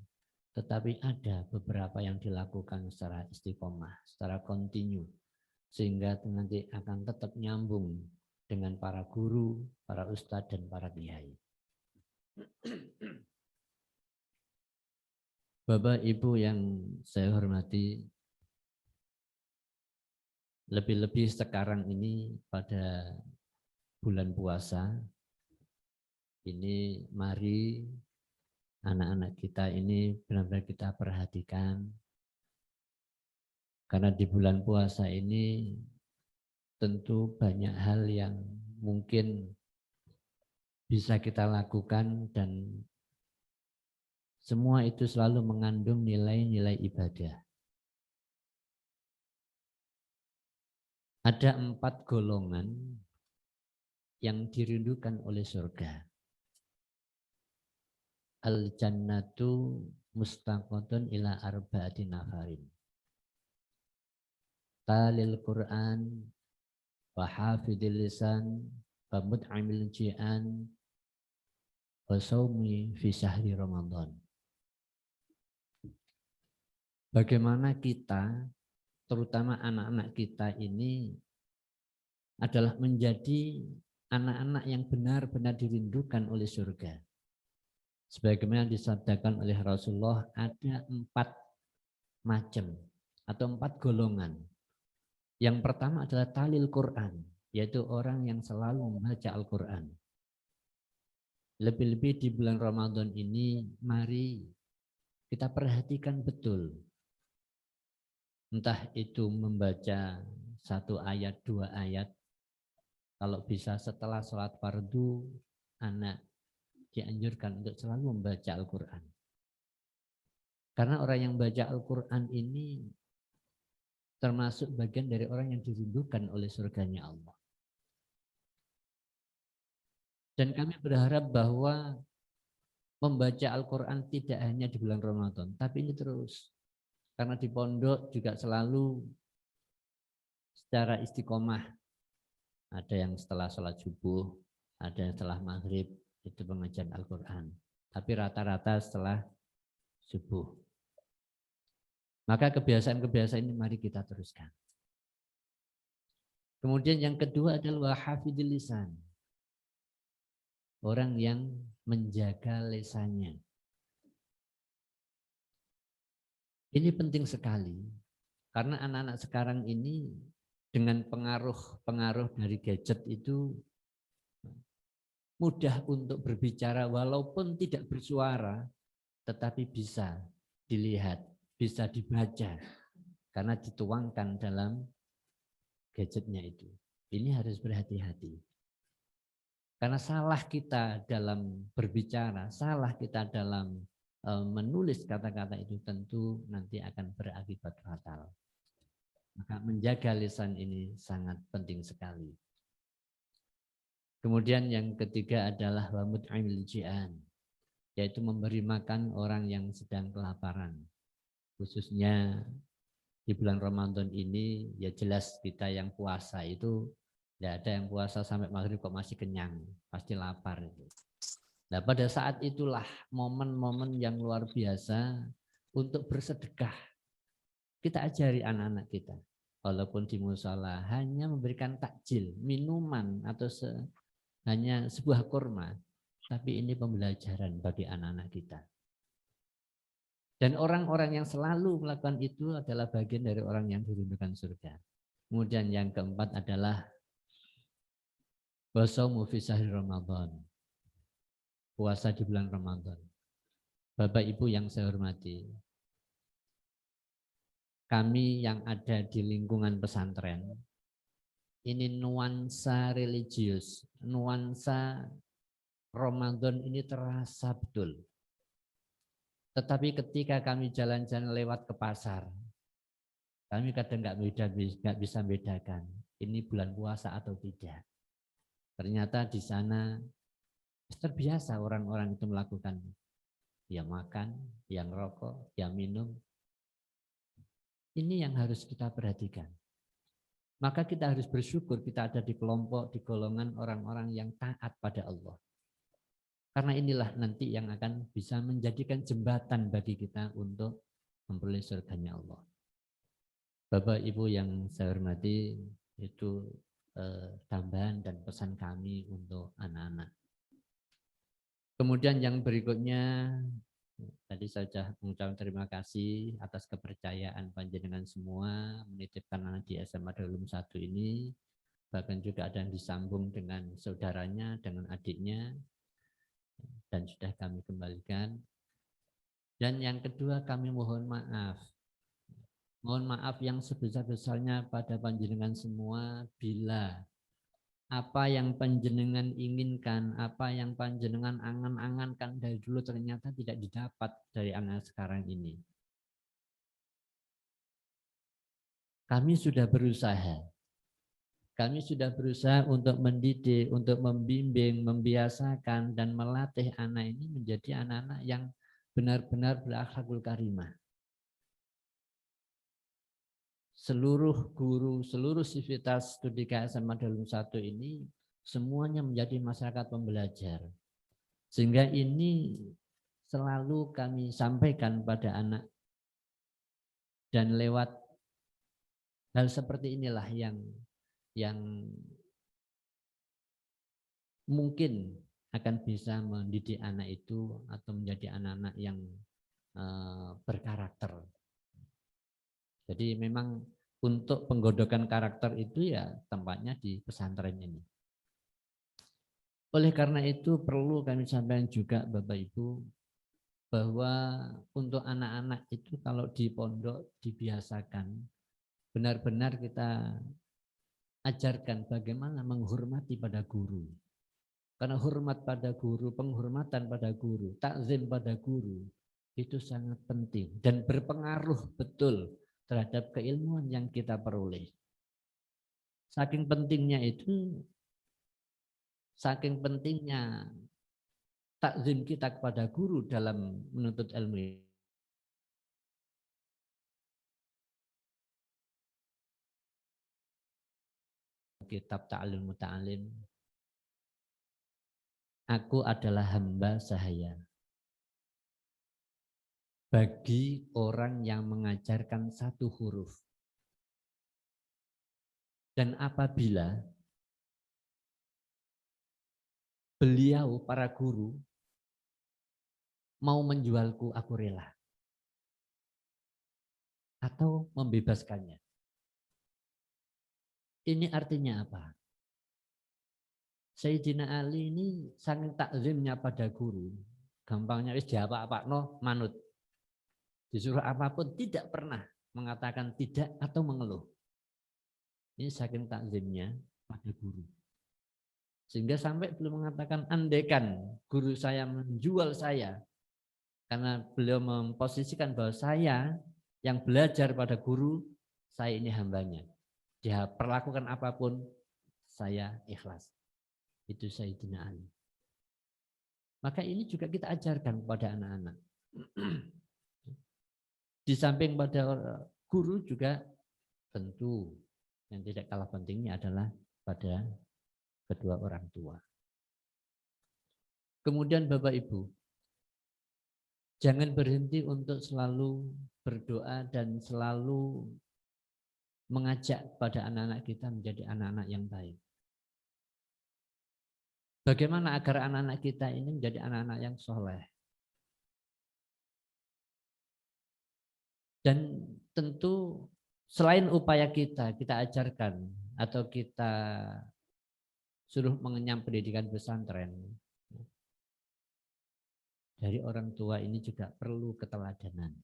[SPEAKER 6] tetapi ada beberapa yang dilakukan secara istiqomah, secara kontinu, sehingga nanti akan tetap nyambung dengan para guru, para ustadz, dan para kiai. Bapak Ibu yang saya hormati, lebih-lebih sekarang ini pada bulan puasa, ini mari anak-anak kita ini benar-benar kita perhatikan. Karena di bulan puasa ini tentu banyak hal yang mungkin bisa kita lakukan dan semua itu selalu mengandung nilai-nilai ibadah. Ada 4 golongan yang dirindukan oleh surga. Al-jannatu mustaqotun ila arba'ati nafarin. Talil Quran, wa hafidil lisan, wa mut'amil ji'an, wa sawmi fi syahri Ramadan. Bagaimana kita, terutama anak-anak kita ini adalah menjadi anak-anak yang benar-benar dirindukan oleh surga. Sebagaimana disabdakan oleh Rasulullah, ada 4 macam atau 4 golongan. Yang pertama adalah talil Quran, yaitu orang yang selalu membaca Al-Quran. Lebih-lebih di bulan Ramadan ini, mari kita perhatikan betul. Entah itu membaca 1 ayat, 2 ayat. Kalau bisa setelah sholat fardu, anak dianjurkan untuk selalu membaca Al-Quran. Karena orang yang baca Al-Quran ini termasuk bagian dari orang yang dirindukan oleh surganya Allah. Dan kami berharap bahwa membaca Al-Quran tidak hanya di bulan Ramadan, tapi ini terus. Karena di pondok juga selalu secara istiqomah. Ada yang setelah sholat subuh, ada yang setelah maghrib, itu pengajian Al-Quran. Tapi rata-rata setelah subuh. Maka kebiasaan-kebiasaan ini mari kita teruskan. Kemudian yang kedua adalah hafidil lisan. Orang yang menjaga lisannya. Ini penting sekali. Karena anak-anak sekarang ini dengan pengaruh dari gadget itu mudah untuk berbicara walaupun tidak bersuara, tetapi bisa dilihat, bisa dibaca karena dituangkan dalam gadgetnya itu. Ini harus berhati-hati. Karena salah kita dalam berbicara, salah kita dalam menulis kata-kata itu tentu nanti akan berakibat fatal. Maka menjaga lisan ini sangat penting sekali. Kemudian yang ketiga adalah wa mut'imil ji'an, yaitu memberi makan orang yang sedang kelaparan. Khususnya di bulan Ramadan ini ya jelas kita yang puasa itu Tidak ada yang puasa sampai maghrib kok masih kenyang, pasti lapar itu. Nah, pada saat itulah momen-momen yang luar biasa untuk bersedekah. Kita ajari anak-anak kita, walaupun di musala hanya memberikan takjil, minuman atau hanya sebuah kurma, tapi ini pembelajaran bagi anak-anak kita. Dan orang-orang yang selalu melakukan itu adalah bagian dari orang yang dirindukan surga. Kemudian yang keempat adalah wasaumu fi syahri Ramadan. Puasa di bulan Ramadan. Bapak Ibu yang saya hormati, kami yang ada di lingkungan pesantren, ini nuansa religius, nuansa Ramadan ini terasa betul. Tetapi ketika kami jalan-jalan lewat ke pasar, kami kadang nggak bisa bedakan ini bulan puasa atau tidak. Ternyata di sana terbiasa orang-orang itu melakukan, yang makan, yang rokok, yang minum. Ini yang harus kita perhatikan. Maka kita harus bersyukur kita ada di kelompok, di golongan orang-orang yang taat pada Allah. Karena inilah nanti yang akan bisa menjadikan jembatan bagi kita untuk memperoleh surganya Allah. Bapak Ibu yang saya hormati, itu tambahan dan pesan kami untuk anak-anak. Kemudian yang berikutnya, tadi saya sudah mengucapkan terima kasih atas kepercayaan panjenengan semua menitipkan anak di SMA Darul 1 ini, bahkan juga ada yang disambung dengan saudaranya, dengan adiknya, dan sudah kami kembalikan. Dan yang kedua, kami mohon maaf. Mohon maaf yang sebesar-besarnya pada panjenengan semua bila apa yang panjenengan inginkan, apa yang panjenengan angan-angankan dari dulu ternyata tidak didapat dari anak sekarang ini. Kami sudah berusaha. Kami sudah berusaha untuk mendidik, untuk membimbing, membiasakan, dan melatih anak ini menjadi anak-anak yang benar-benar berakhlakul karimah. Seluruh guru, seluruh sivitas studi SMA Darul 1 ini semuanya menjadi masyarakat pembelajar. Sehingga ini selalu kami sampaikan pada anak. Dan lewat hal seperti inilah yang mungkin akan bisa mendidik anak itu atau menjadi anak-anak yang berkarakter. Jadi memang untuk penggodokan karakter itu ya tempatnya di pesantren ini. Oleh karena itu perlu kami sampaikan juga Bapak Ibu bahwa untuk anak-anak itu kalau di pondok dibiasakan benar-benar kita ajarkan bagaimana menghormati pada guru. Karena hormat pada guru, penghormatan pada guru, takzim pada guru itu sangat penting dan berpengaruh betul terhadap keilmuan yang kita peroleh. Saking pentingnya takzim kita kepada guru dalam menuntut ilmu. Kitab Ta'alim Muta'alim. Aku adalah hamba sahaya. Bagi orang yang mengajarkan satu huruf. Dan apabila beliau, para guru, mau menjualku, aku rela. Atau membebaskannya. Ini artinya apa? Sayyidina Ali ini saking takzimnya pada guru. Gampangnya wis diapa-apakno manut. Disuruh apapun tidak pernah mengatakan tidak atau mengeluh. Ini saking takzimnya pada guru. Sehingga sampai belum mengatakan andaikan guru saya menjual saya. Karena beliau memposisikan bahwa saya yang belajar pada guru, saya ini hambanya. Dia perlakukan apapun, saya ikhlas. Itu Sayyidina Ali. Maka ini juga kita ajarkan kepada anak-anak. Di samping pada guru juga tentu yang tidak kalah pentingnya adalah kepada kedua orang tua. Kemudian Bapak Ibu, jangan berhenti untuk selalu berdoa dan selalu mengajak pada anak-anak kita menjadi anak-anak yang baik. Bagaimana agar anak-anak kita ini menjadi anak-anak yang soleh? Dan tentu selain upaya kita ajarkan atau kita suruh mengenyam pendidikan pesantren, dari orang tua ini juga perlu keteladanan.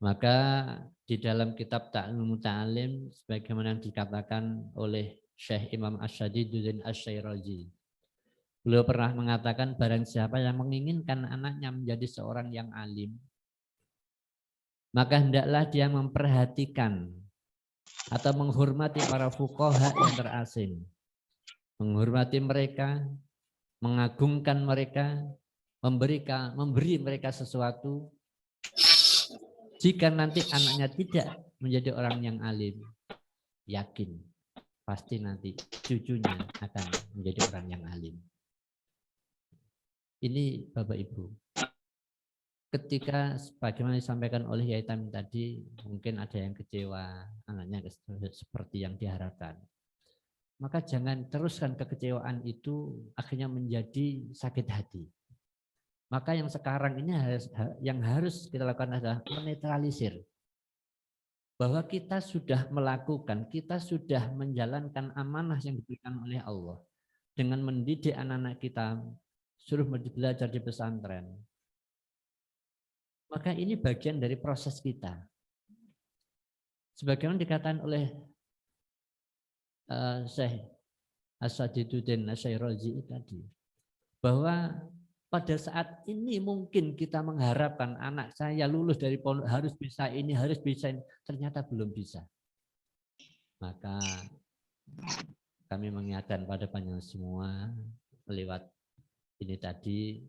[SPEAKER 6] Maka di dalam kitab Ta'limul Muta'alim sebagaimana yang dikatakan oleh Syekh Imam Ash-Shadiduddin Asy-Syairazi. Beliau pernah mengatakan barang siapa yang menginginkan anaknya menjadi seorang yang alim, maka hendaklah dia memperhatikan atau menghormati para fuqaha yang terasing. Menghormati mereka, mengagungkan mereka, memberi mereka sesuatu. Jika nanti anaknya tidak menjadi orang yang alim, yakin pasti nanti cucunya akan menjadi orang yang alim. Ini Bapak Ibu. Ketika bagaimana disampaikan oleh Yai Tamim tadi, mungkin ada yang kecewa anaknya seperti yang diharapkan. Maka jangan teruskan kekecewaan itu akhirnya menjadi sakit hati. Maka yang sekarang ini yang harus kita lakukan adalah menetralisir. Bahwa kita sudah melakukan, kita sudah menjalankan amanah yang diberikan oleh Allah. Dengan mendidik anak-anak kita, suruh belajar di pesantren. Maka ini bagian dari proses kita. Sebagaimana dikatakan oleh Syekh As-Shadiduddin Asy-Syairazi tadi. Bahwa pada saat ini mungkin kita mengharapkan anak saya lulus dari pondok harus bisa ini, harus bisa ini. Ternyata belum bisa. Maka kami mengingatkan pada panjenengan semua lewat ini tadi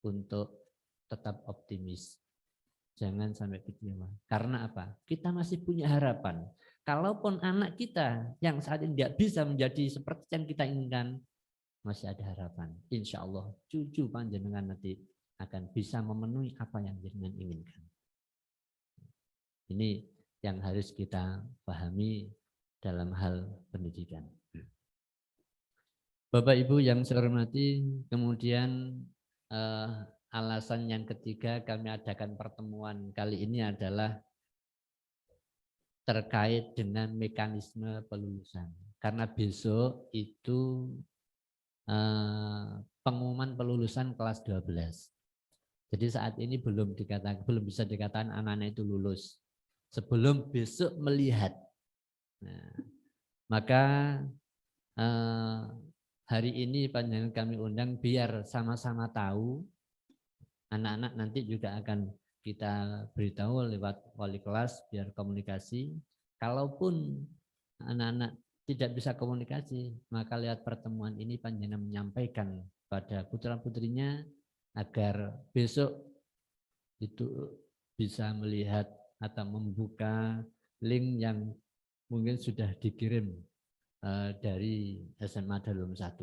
[SPEAKER 6] untuk tetap optimis. Jangan sampai kecewa. Karena apa? Kita masih punya harapan. Kalaupun anak kita yang saat ini tidak bisa menjadi seperti yang kita inginkan, masih ada harapan. Insya Allah cucu panjenengan nanti akan bisa memenuhi apa yang jenengan inginkan. Ini yang harus kita pahami dalam hal pendidikan. Bapak Ibu yang saya hormati, kemudian alasan yang ketiga kami adakan pertemuan kali ini adalah terkait dengan mekanisme pelulusan. Karena besok itu pengumuman pelulusan kelas 12. Jadi saat ini belum bisa dikatakan anak-anak itu lulus sebelum besok melihat. Nah, maka hari ini panjenengan kami undang biar sama-sama tahu. Anak-anak nanti juga akan kita beritahu lewat wali kelas biar komunikasi. Kalaupun anak-anak tidak bisa komunikasi, maka lewat pertemuan ini panjenengan menyampaikan pada putra-putrinya agar besok itu bisa melihat atau membuka link yang mungkin sudah dikirim dari SMA Darul 1.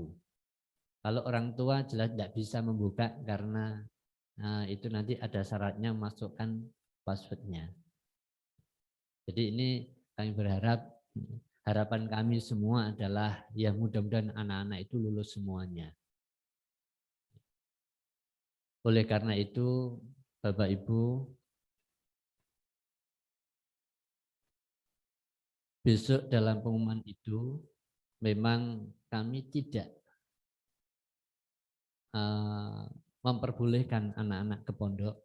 [SPEAKER 6] Kalau orang tua jelas tidak bisa membuka karena itu nanti ada syaratnya masukkan passwordnya. Jadi ini kami berharap, harapan kami semua adalah ya mudah-mudahan anak-anak itu lulus semuanya. Oleh karena itu Bapak Ibu, besok dalam pengumuman itu memang kami tidak memperbolehkan anak-anak ke pondok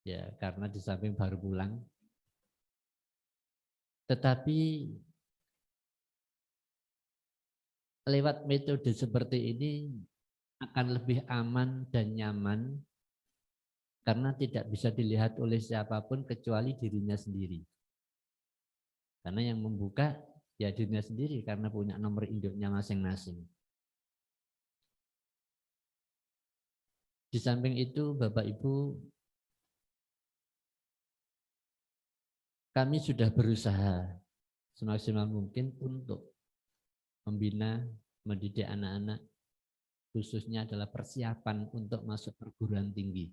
[SPEAKER 6] ya karena di samping baru pulang. Tetapi lewat metode seperti ini akan lebih aman dan nyaman karena tidak bisa dilihat oleh siapapun kecuali dirinya sendiri. Karena yang membuka ya dirinya sendiri karena punya nomor induknya masing-masing. Di samping itu Bapak Ibu, kami sudah berusaha semaksimal mungkin untuk membina, mendidik anak-anak, khususnya adalah persiapan untuk masuk perguruan tinggi.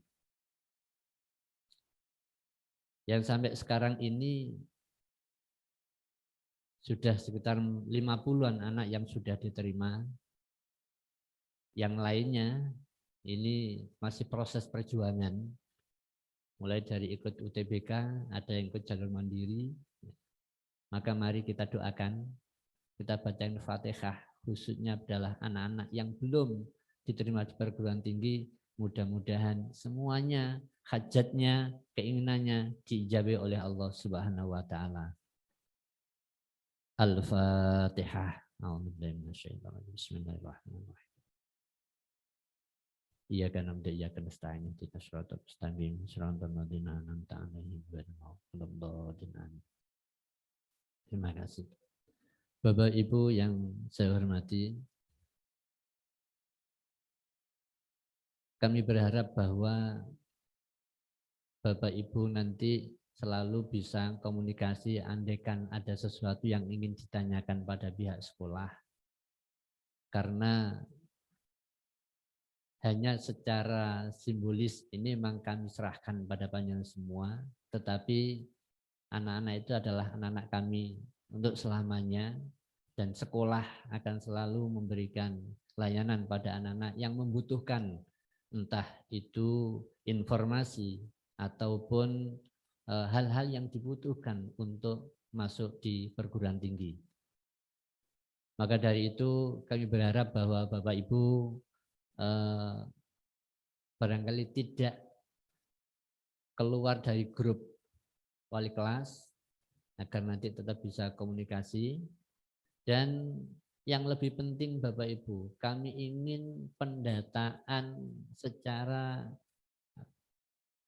[SPEAKER 6] Yang sampai sekarang ini sudah sekitar 50-an anak yang sudah diterima. Yang lainnya ini masih proses perjuangan. Mulai dari ikut UTBK, ada yang ikut jalur mandiri. Maka mari kita doakan, kita bacain Fatihah, khususnya adalah anak-anak yang belum diterima di perguruan tinggi. Mudah-mudahan semuanya, hajatnya, keinginannya diijabahi oleh Allah Subhanahu wa taala. Al-Fatihah. Bismillahirrahmanirrahim. Iyyaka na'budu wa iyyaka nasta'in. Ihdinas siratal mustaqim. Shiratal ladzina an'amta 'alaihim ghairil maghdubi 'alaihim. Terima kasih. Bapak Ibu yang saya hormati, kami berharap bahwa Bapak Ibu nanti selalu bisa komunikasi andaikan ada sesuatu yang ingin ditanyakan pada pihak sekolah. Karena hanya secara simbolis ini memang kami serahkan pada panjenengan semua, tetapi anak-anak itu adalah anak-anak kami untuk selamanya, dan sekolah akan selalu memberikan layanan pada anak-anak yang membutuhkan, entah itu informasi ataupun hal-hal yang dibutuhkan untuk masuk di perguruan tinggi. Maka dari itu kami berharap bahwa Bapak Ibu barangkali tidak keluar dari grup wali kelas agar nanti tetap bisa komunikasi. Dan yang lebih penting Bapak Ibu, kami ingin pendataan secara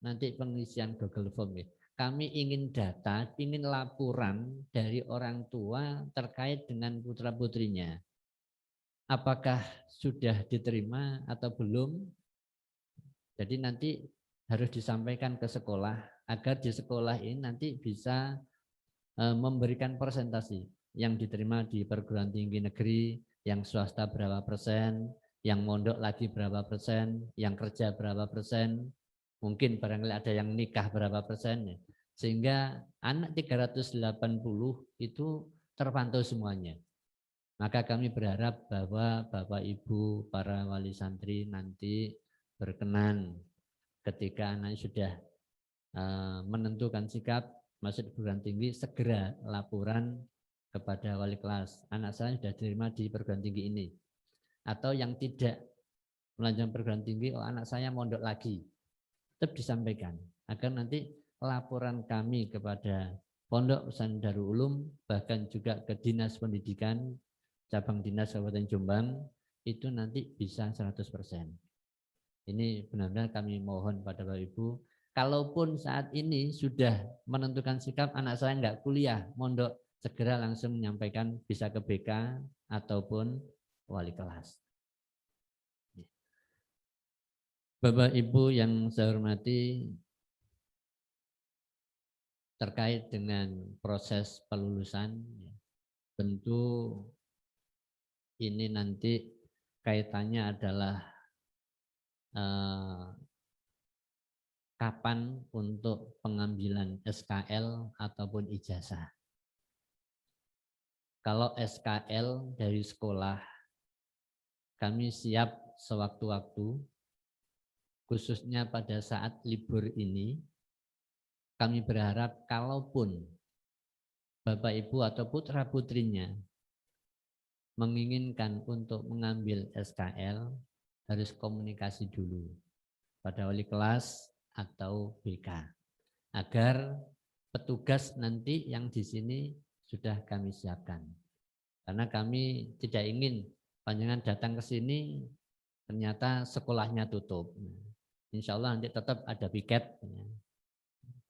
[SPEAKER 6] nanti pengisian Google Form ya. Kami ingin data, ingin laporan dari orang tua terkait dengan putra-putrinya. Apakah sudah diterima atau belum? Jadi nanti harus disampaikan ke sekolah agar di sekolah ini nanti bisa memberikan persentase yang diterima di perguruan tinggi negeri, yang swasta berapa persen, yang mondok lagi berapa persen, yang kerja berapa persen, mungkin barangkali ada yang nikah berapa persen, sehingga anak 380 itu terpantau semuanya. Maka kami berharap bahwa Bapak Ibu para wali santri nanti berkenan ketika anak sudah menentukan sikap masuk di perguruan tinggi, segera laporan kepada wali kelas. Anak saya sudah diterima di perguruan tinggi ini. Atau yang tidak melanjutkan perguruan tinggi, oh anak saya mondok lagi. Tetap disampaikan agar nanti laporan kami kepada Pondok Pesantren Darul Ulum, bahkan juga ke Dinas Pendidikan cabang dinas Kabupaten Jombang itu nanti bisa 100%. Ini benar-benar kami mohon pada Bapak Ibu, kalaupun saat ini sudah menentukan sikap anak saya enggak kuliah, mondok, segera langsung menyampaikan bisa ke BK ataupun wali kelas. Bapak Ibu yang saya hormati, terkait dengan proses pelulusan, tentu ini nanti kaitannya adalah kapan untuk pengambilan SKL ataupun ijazah. Kalau SKL dari sekolah, kami siap sewaktu-waktu, khususnya pada saat libur ini, kami berharap kalaupun Bapak Ibu atau putra-putrinya menginginkan untuk mengambil SKL, harus komunikasi dulu pada wali kelas atau BK, agar petugas nanti yang di sini sudah kami siapkan. Karena kami tidak ingin panjenengan datang ke sini ternyata sekolahnya tutup. Insya Allah nanti tetap ada piket.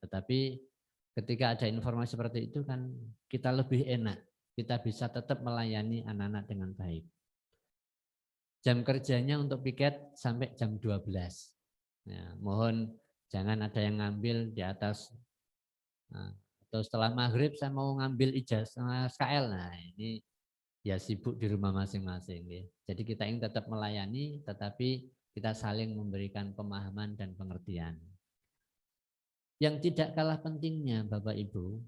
[SPEAKER 6] Tetapi ketika ada informasi seperti itu kan kita lebih enak. Kita bisa tetap melayani anak-anak dengan baik. Jam kerjanya untuk piket sampai jam 12. Ya, mohon jangan ada yang ngambil di atas atau setelah maghrib saya mau ngambil ijazah SKL. Nah ini ya sibuk di rumah masing-masing. Ya. Jadi kita ingin tetap melayani, tetapi kita saling memberikan pemahaman dan pengertian. Yang tidak kalah pentingnya Bapak Ibu,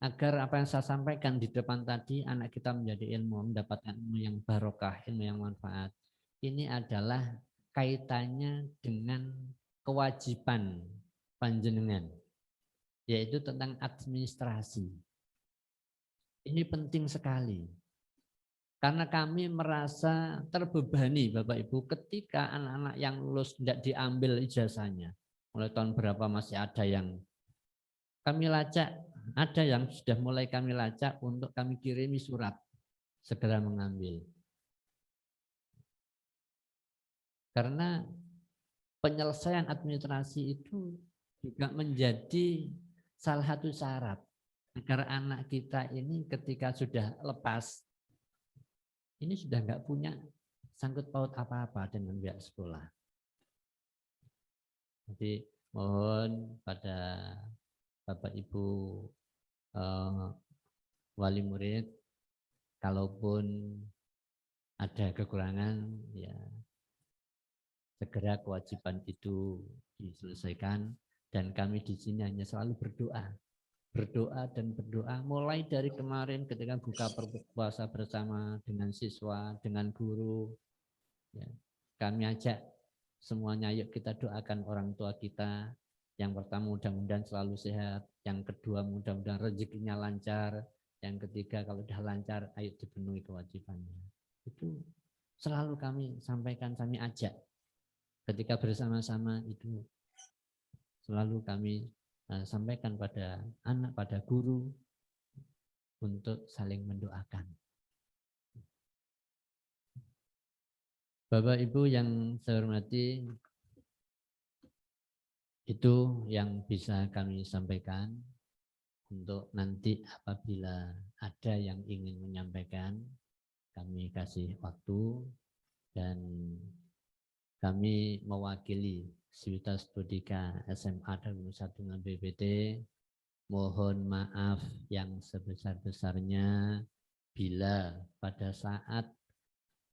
[SPEAKER 6] agar apa yang saya sampaikan di depan tadi, anak kita menjadi ilmu, mendapatkan ilmu yang barokah, ilmu yang manfaat. Ini adalah kaitannya dengan kewajiban panjenengan, yaitu tentang administrasi. Ini penting sekali. Karena kami merasa terbebani Bapak Ibu ketika anak-anak yang lulus tidak diambil ijazahnya. Mulai tahun berapa masih ada yang kami lacak, ada yang sudah mulai kami lacak untuk kami kirimi surat segera mengambil. Karena penyelesaian administrasi itu juga menjadi salah satu syarat agar anak kita ini ketika sudah lepas, ini sudah enggak punya sangkut paut apa-apa dengan pihak sekolah. Jadi mohon pada Bapak Ibu wali murid, kalaupun ada kekurangan, ya segera kewajiban itu diselesaikan. Dan kami di sini hanya selalu berdoa, berdoa dan berdoa. Mulai dari kemarin ketika buka puasa bersama dengan siswa, dengan guru, ya, kami ajak semuanya, yuk kita doakan orang tua kita. Yang pertama mudah-mudahan selalu sehat, yang kedua mudah-mudahan rezekinya lancar, yang ketiga kalau sudah lancar ayo dipenuhi kewajibannya. Itu selalu kami sampaikan, kami ajak ketika bersama-sama, itu selalu kami sampaikan pada anak, pada guru untuk saling mendoakan. Bapak Ibu yang saya hormati, itu yang bisa kami sampaikan. Untuk nanti apabila ada yang ingin menyampaikan, kami kasih waktu, dan kami mewakili Sivitas Studika SMA Darul 1 dengan BPT, mohon maaf yang sebesar-besarnya bila pada saat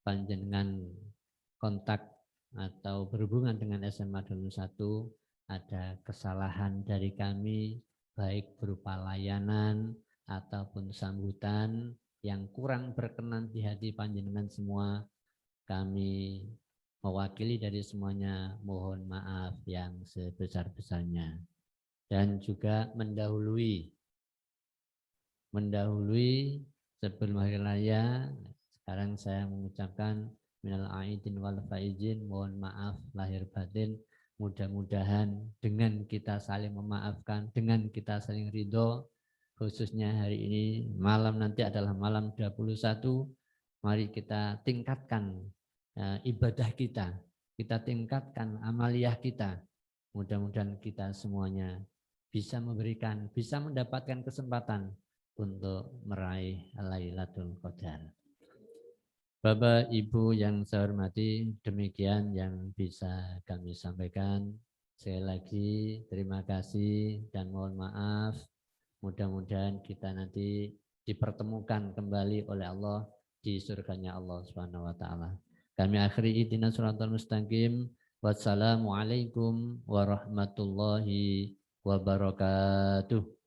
[SPEAKER 6] panjenengan kontak atau berhubungan dengan SMA Darul 1 ada kesalahan dari kami, baik berupa layanan ataupun sambutan yang kurang berkenan di hati panjenengan semua, kami mewakili dari semuanya mohon maaf yang sebesar-besarnya. Dan juga mendahului sebelum hari raya, sekarang saya mengucapkan minal aidin wal faizin, mohon maaf lahir batin. Mudah-mudahan dengan kita saling memaafkan, dengan kita saling ridho, khususnya hari ini malam nanti adalah malam 21, mari kita tingkatkan ibadah kita tingkatkan amaliyah kita. Mudah-mudahan kita semuanya bisa mendapatkan kesempatan untuk meraih Lailatul Qadar. Bapak Ibu yang saya hormati, demikian yang bisa kami sampaikan. Sekali lagi terima kasih dan mohon maaf. Mudah-mudahan kita nanti dipertemukan kembali oleh Allah di surganya Allah Subhanahu wa taala. Kami akhiri ihdinas shiratal mustaqim. Wassalamualaikum warahmatullahi wabarakatuh.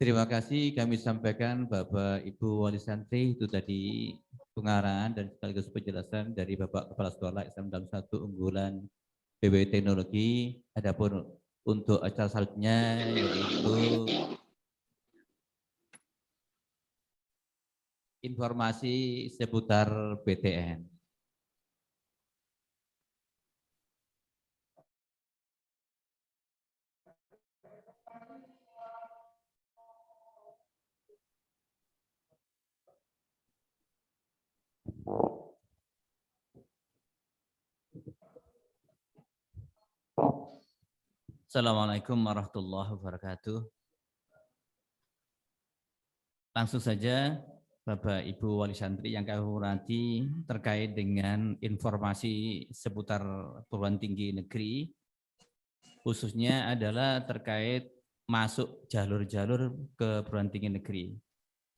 [SPEAKER 2] Terima kasih kami sampaikan Bapak Ibu Wali Santri, itu tadi pengarahan dan sekaligus penjelasan dari Bapak Kepala Sekolah Islam dalam satu unggulan PB Teknologi. Adapun untuk acara selanjutnya yaitu informasi seputar PTN. Assalamualaikum warahmatullahi wabarakatuh. Langsung saja Bapak Ibu Wali Santri yang kami hormati, terkait dengan informasi seputar perguruan tinggi negeri, khususnya adalah terkait masuk jalur-jalur ke perguruan tinggi negeri.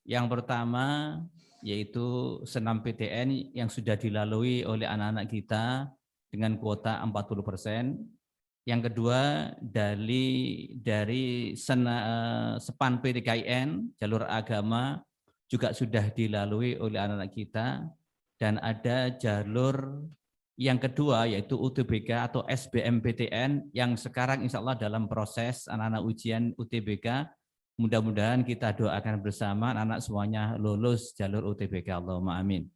[SPEAKER 2] Yang pertama yaitu senam PTN yang sudah dilalui oleh anak-anak kita dengan kuota 40%. Yang kedua dari SEPAN PTKIN jalur agama juga sudah dilalui oleh anak-anak kita, dan ada jalur yang kedua yaitu UTBK atau SBMPTN yang sekarang insya Allah dalam proses anak-anak ujian UTBK. Mudah-mudahan kita doakan bersama anak-anak semuanya lulus jalur UTBK, Allahumma amin.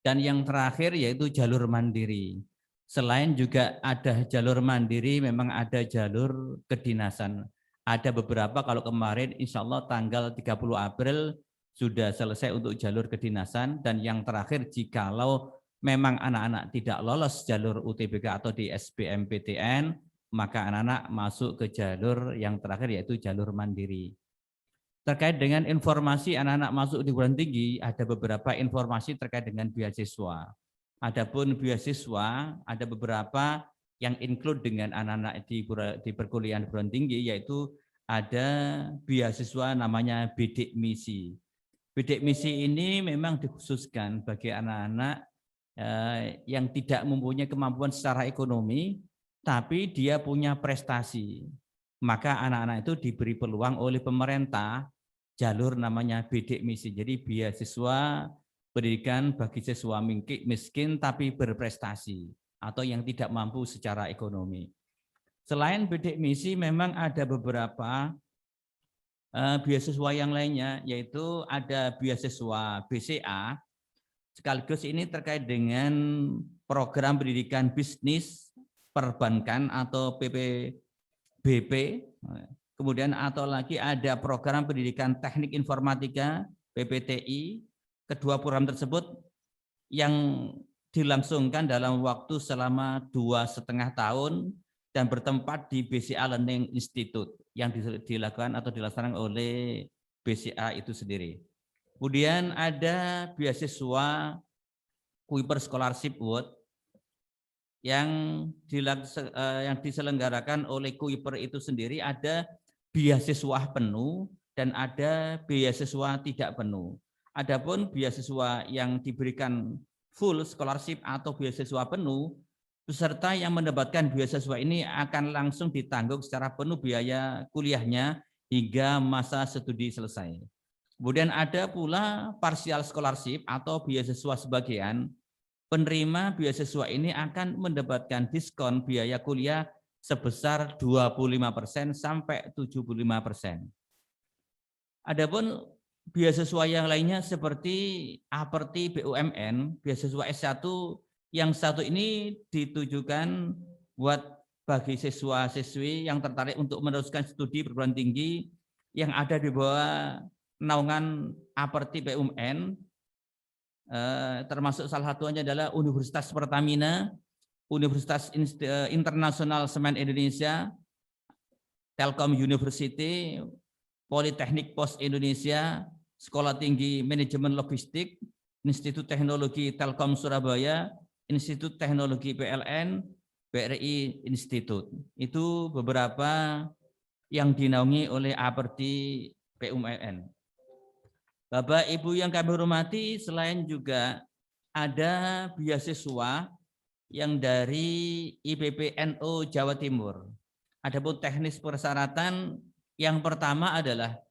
[SPEAKER 2] Dan yang terakhir yaitu jalur mandiri. Selain juga ada jalur mandiri, memang ada jalur kedinasan. Ada beberapa, kalau kemarin insya Allah tanggal 30 April sudah selesai untuk jalur kedinasan. Dan yang terakhir, jikalau memang anak-anak tidak lolos jalur UTBK atau di SBMPTN, maka anak-anak masuk ke jalur yang terakhir yaitu jalur mandiri. Terkait dengan informasi anak-anak masuk di perguruan tinggi, ada beberapa informasi terkait dengan beasiswa. Adapun beasiswa, ada beberapa yang include dengan anak-anak di perkuliahan perguruan tinggi, yaitu ada beasiswa namanya bidik misi. Bidik misi ini memang dikhususkan bagi anak-anak yang tidak mempunyai kemampuan secara ekonomi, tapi dia punya prestasi. Maka anak-anak itu diberi peluang oleh pemerintah jalur namanya bidik misi. Jadi beasiswa pendidikan bagi siswa miskin tapi berprestasi atau yang tidak mampu secara ekonomi. Selain bidik misi memang ada beberapa beasiswa yang lainnya, yaitu ada beasiswa BCA. Sekaligus ini terkait dengan program pendidikan bisnis perbankan atau PPBP. Kemudian atau lagi ada program pendidikan teknik informatika PPTI. Kedua program tersebut yang dilangsungkan dalam waktu selama 2,5 tahun dan bertempat di BCA Learning Institute yang dilakukan atau dilaksanakan oleh BCA itu sendiri. Kemudian ada beasiswa Kuiper Scholarship Award yang diselenggarakan oleh Kuiper itu sendiri. Ada beasiswa penuh dan ada beasiswa tidak penuh. Adapun beasiswa yang diberikan full scholarship atau beasiswa penuh, peserta yang mendapatkan beasiswa ini akan langsung ditanggung secara penuh biaya kuliahnya hingga masa studi selesai. Kemudian ada pula partial scholarship atau beasiswa sebagian. Penerima beasiswa ini akan mendapatkan diskon biaya kuliah sebesar 25% sampai 75%. Adapun beasiswa yang lainnya seperti Aperti BUMN, beasiswa S1 yang satu ini ditujukan buat bagi siswa-siswi yang tertarik untuk meneruskan studi perguruan tinggi yang ada di bawah naungan Aperti BUMN, termasuk salah satunya adalah Universitas Pertamina, Universitas Internasional Semen Indonesia, Telkom University, Politeknik Pos Indonesia, Sekolah Tinggi Manajemen Logistik, Institut Teknologi Telkom Surabaya, Institut Teknologi PLN, BRI Institute. Itu beberapa yang dinaungi oleh Aperti BUMN. Bapak Ibu yang kami hormati, selain juga ada beasiswa yang dari IPPNU Jawa Timur. Adapun teknis persyaratan Yang pertama adalah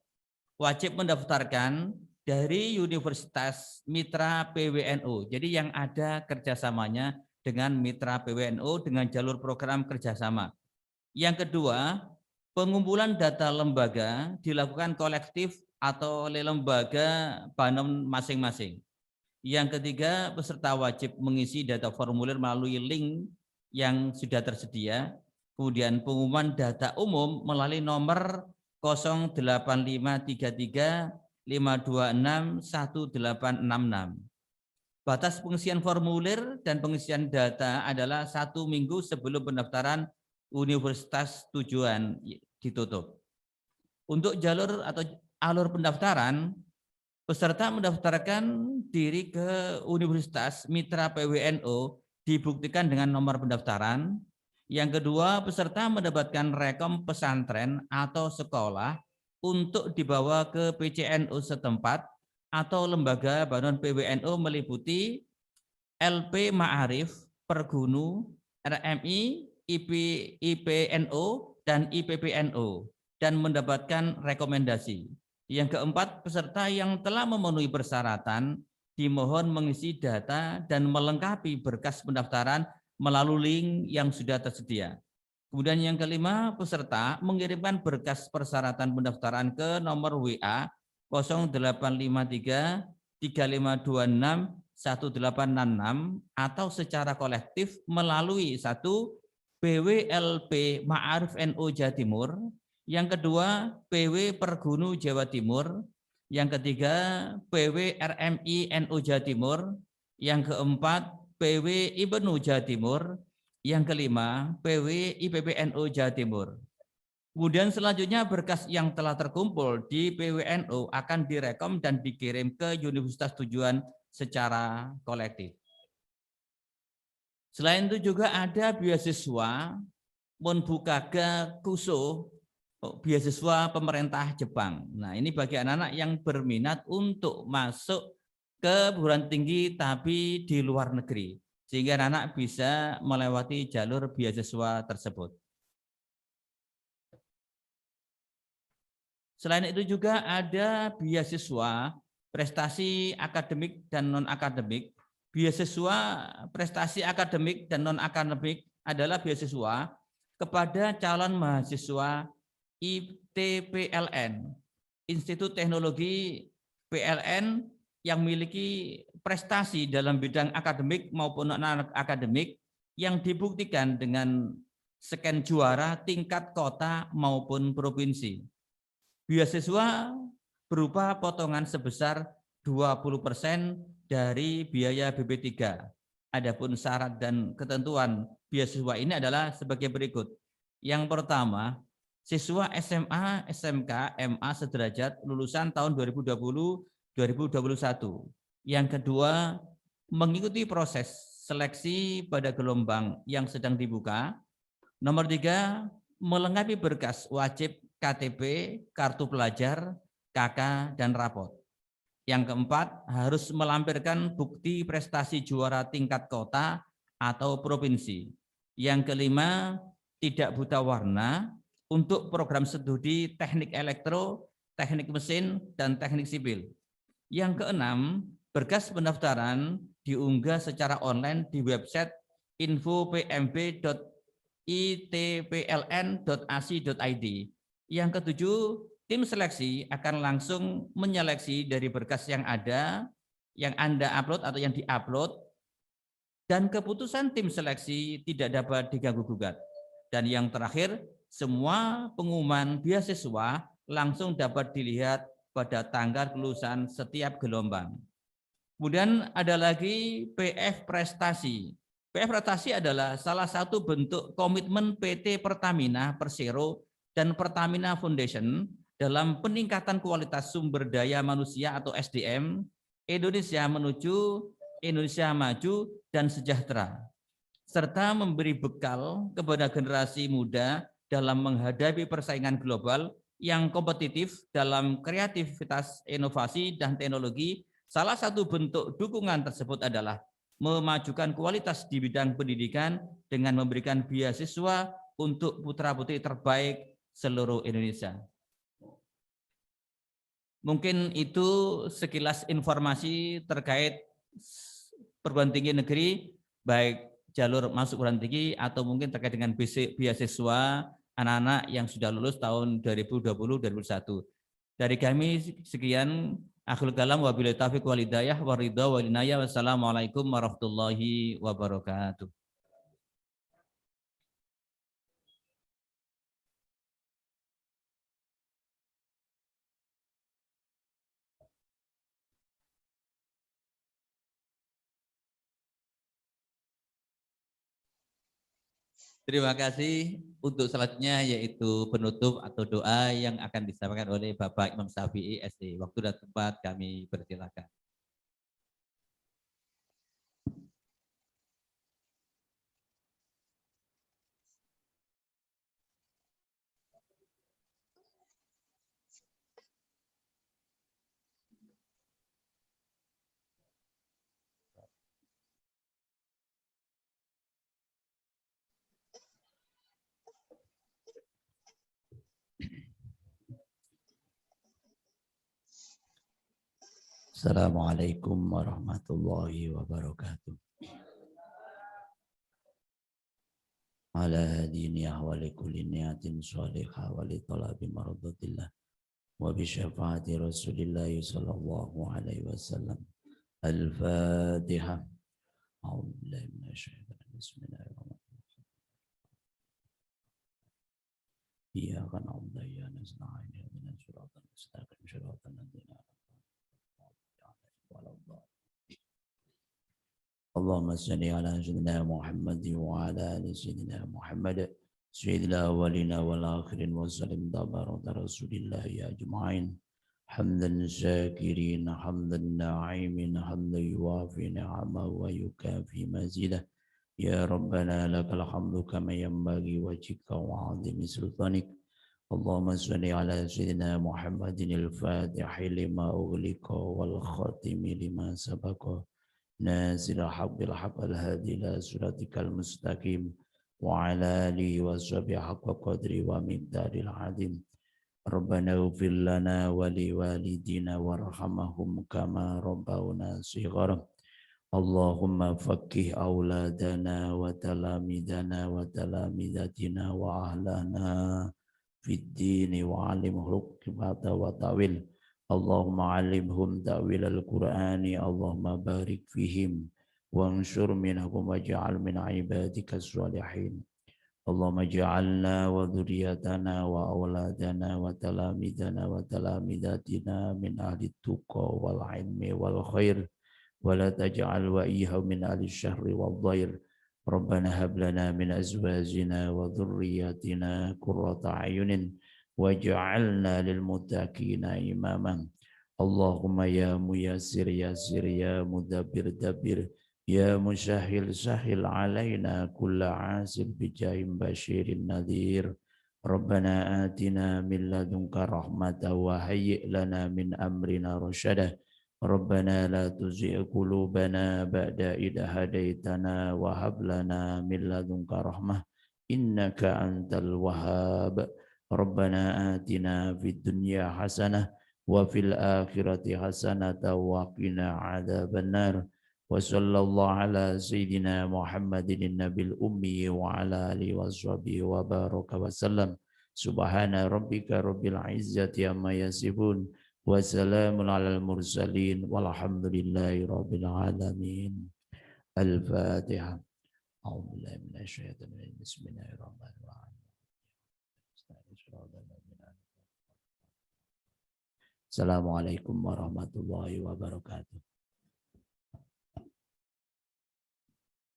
[SPEAKER 2] wajib mendaftarkan dari Universitas Mitra PWNU. Jadi yang ada kerjasamanya dengan Mitra PWNU dengan jalur program kerjasama. Yang kedua, pengumpulan data lembaga dilakukan kolektif atau oleh lembaga banon masing-masing. Yang ketiga, peserta wajib mengisi data formulir melalui link yang sudah tersedia. Kemudian pengumuman data umum melalui nomor 08533 526 1866. Batas pengisian formulir dan pengisian data adalah 1 minggu sebelum pendaftaran universitas tujuan ditutup. Untuk jalur atau alur pendaftaran, peserta mendaftarkan diri ke Universitas Mitra PWNU dibuktikan dengan nomor pendaftaran. Yang kedua, peserta mendapatkan rekom pesantren atau sekolah untuk dibawa ke PCNU setempat atau lembaga banon PWNU meliputi LP Ma'arif, Pergunu, RMI, IPNO, dan IPPNO, dan mendapatkan rekomendasi. Yang keempat, peserta yang telah memenuhi persyaratan dimohon mengisi data dan melengkapi berkas pendaftaran melalui link yang sudah tersedia. Kemudian yang kelima, peserta mengirimkan berkas persyaratan pendaftaran ke nomor WA 0853 3526 1866 atau secara kolektif melalui 1 PWLP Ma'arif NU Jawa Timur, yang kedua PW Pergunu Jawa Timur, yang ketiga PW RMI NU Jawa Timur, yang keempat PW IPNU Jawa Timur, yang kelima PW IPPNU Jawa Timur. Kemudian selanjutnya berkas yang telah terkumpul di PWNU akan direkom dan dikirim ke universitas tujuan secara kolektif. Selain itu juga ada beasiswa Monbukaga Kuso, beasiswa pemerintah Jepang. Nah, ini bagi anak-anak yang berminat untuk masuk ke perguruan tinggi tapi di luar negeri, sehingga anak-anak bisa melewati jalur beasiswa tersebut. Selain itu juga ada beasiswa prestasi akademik dan non-akademik. Beasiswa prestasi akademik dan non-akademik adalah beasiswa kepada calon mahasiswa ITPLN, Institut Teknologi PLN, yang memiliki prestasi dalam bidang akademik maupun non-akademik yang dibuktikan dengan scan juara tingkat kota maupun provinsi. Beasiswa berupa potongan sebesar 20% dari biaya BP3. Adapun syarat dan ketentuan beasiswa ini adalah sebagai berikut. Yang pertama, siswa SMA, SMK, MA sederajat lulusan tahun 2020-2021. Yang kedua, mengikuti proses seleksi pada gelombang yang sedang dibuka. Nomor 3, melengkapi berkas wajib KTP, kartu pelajar, KK, dan rapot. Yang keempat, harus melampirkan bukti prestasi juara tingkat kota atau provinsi. Yang kelima, tidak buta warna untuk program studi teknik elektro, teknik mesin, dan teknik sipil. Yang keenam, berkas pendaftaran diunggah secara online di website info.pmb.itpln.ac.id. Yang ketujuh, tim seleksi akan langsung menyeleksi dari berkas yang ada, yang Anda upload atau yang diupload, dan keputusan tim seleksi tidak dapat diganggu-gugat. Dan yang terakhir, semua pengumuman beasiswa langsung dapat dilihat pada tanggal kelulusan setiap gelombang. Kemudian ada lagi PF Prestasi. PF Prestasi adalah salah satu bentuk komitmen PT Pertamina Persero dan Pertamina Foundation dalam peningkatan kualitas sumber daya manusia atau SDM Indonesia menuju Indonesia maju dan sejahtera, serta memberi bekal kepada generasi muda dalam menghadapi persaingan global yang kompetitif dalam kreativitas, inovasi, dan teknologi. Salah satu bentuk dukungan tersebut adalah memajukan kualitas di bidang pendidikan dengan memberikan beasiswa untuk putra-putri terbaik seluruh Indonesia. Mungkin itu sekilas informasi terkait perguruan tinggi negeri, baik jalur masuk perguruan tinggi atau mungkin terkait dengan beasiswa anak-anak yang sudah lulus tahun 2020-2021. Dari kami sekian, akhirul kalam, wabillahi taufiq wal hidayah waridha wal inayah. Wassalamualaikum warahmatullahi wabarakatuh. Terima kasih. Untuk selanjutnya yaitu penutup atau doa yang akan disampaikan oleh Bapak Imam Syafi'i SD. Waktu dan tempat kami persilakan.
[SPEAKER 7] Assalamualaikum warahmatullahi wabarakatuh. Ala diniyah wa likulli niyatin shalihah wa li talabi maradatillah wa bi syafaati Rasulillah sallallahu alaihi wasallam. Al-Fatihah. A'udzu billahi minasyaitonir rajim. Bismillahirrahmanirrahim. Iyyaka na'budu wa iyyaka nasta'in. Ihdinas siratal mustaqim. Siratal ladzina اللهم صل على سيدنا محمد وعلى ال سيدنا محمد سيد الاولين والاخرين وسلم تبارك رسول الله اجمعين حمدا شاكرين حمدا ناعمين حمدا يوافي نعمه ويكافي مزيده يا ربنا لك الحمد كما ينبغي وجهك وعظيم سلطانك اللهم صل على سيدنا محمد الفاتح لما أغلق والخاتم لما سبق ناصر الحق بالحق الهادي إلى صراطك المستقيم وعلى آله وصحبه حق قدره ومقدار العظيم ربنا اغفر لنا ولوالدينا وارحمهم كما ربونا صغارا اللهم فقه أولادنا وتلاميذنا وتلاميذاتنا وأهلنا في الدين وعلمهم الحكمة وتأويل اللهم علمهم تأويل القرآن اللهم بارك فيهم وانشر منهم واجعل من عبادك الصالحين اللهم اجعلنا وذريتنا وأولادنا وتلاميذنا وتلاميذاتنا من أهل التقى والعلم والخير ولا تجعل وإياهم من أهل الشر والضير ربنا هب لنا من أزواجنا وذرياتنا قرة أعين واجعلنا للمتقين إماما اللهم يا ميسر يسر يا مدبر دبر يا مسهل سهل علينا كل عاسر بجاه بشير نذير ربنا آتنا من لدنك رحمة وهيئ لنا من أمرنا رشدا ربنا لا تزغ قلوبنا بعد إذ هديتنا وهب لنا من لدنك رحمة إنك أنت الوهاب ربنا آتنا في الدنيا حسنة وفي الآخرة حسنة وقنا عذاب النار وصلى الله على سيدنا محمد النبي الأمي وعلى آله وصحبه وبارك وسلم سبحان ربك رب العزة عما يصفون وسلام على المرسلين والحمد لله رب العالمين الفاتحة أعوذ بالله من الشيطان الرجيم بسم الله الرحمن الرحيم Assalamualaikum warahmatullahi wabarakatuh.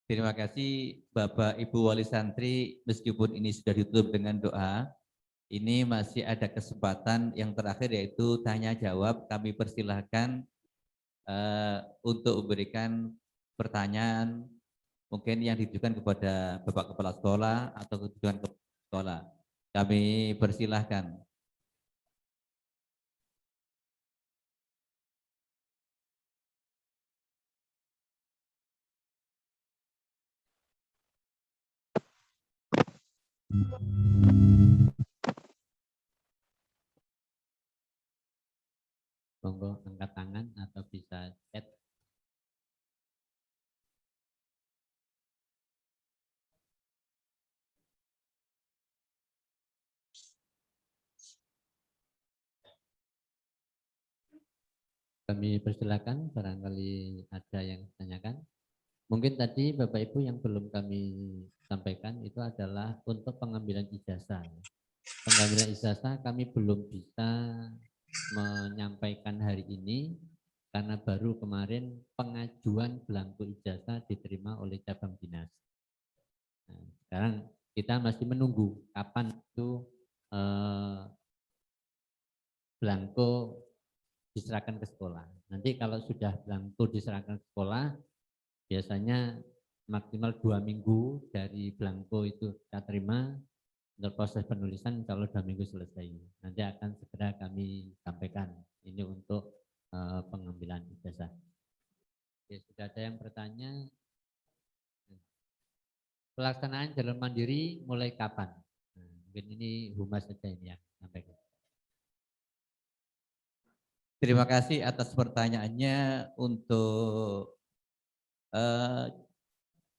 [SPEAKER 2] Terima kasih Bapak Ibu Wali Santri, meskipun ini sudah ditutup dengan doa, ini masih ada kesempatan yang terakhir yaitu tanya jawab. Kami persilahkan untuk memberikan pertanyaan mungkin yang ditujukan kepada Bapak Kepala Sekolah atau tujuan ke sekolah. Kami persilahkan.
[SPEAKER 6] monggo angkat tangan atau bisa chat. Kami persilakan, barangkali ada yang ditanyakan. Mungkin tadi Bapak Ibu yang belum kami sampaikan itu adalah untuk pengambilan ijazah. Pengambilan ijazah kami belum bisa menyampaikan hari ini karena baru kemarin pengajuan belangko ijazah diterima oleh cabang dinas. Nah, sekarang kita masih menunggu kapan itu belangko diserahkan ke sekolah. Nanti kalau sudah belangko diserahkan ke sekolah, biasanya maksimal 2 minggu dari belangko itu kita terima, untuk proses penulisan kalau 2 minggu selesai. Nanti akan segera kami sampaikan. Ini untuk pengambilan ijazah. Oke, sudah ada yang bertanya. Pelaksanaan jalur mandiri mulai kapan? Nah, mungkin ini Humas saja ini yang sampaikan.
[SPEAKER 2] Terima kasih atas pertanyaannya. Untuk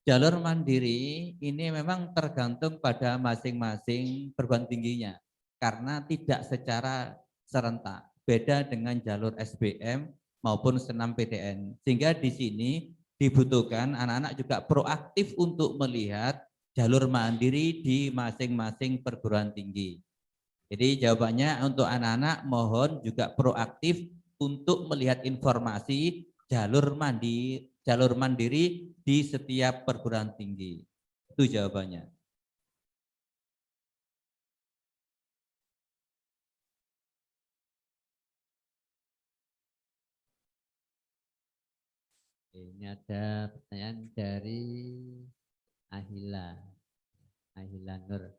[SPEAKER 2] jalur mandiri ini memang tergantung pada masing-masing perguruan tingginya karena tidak secara serentak. Beda dengan jalur SBM maupun senam PTN. Sehingga di sini dibutuhkan anak-anak juga proaktif untuk melihat jalur mandiri di masing-masing perguruan tinggi. Jadi jawabannya untuk anak-anak mohon juga proaktif untuk melihat informasi jalur mandiri di setiap perguruan tinggi. Itu jawabannya.
[SPEAKER 6] Ini ada pertanyaan dari Ahila Nur.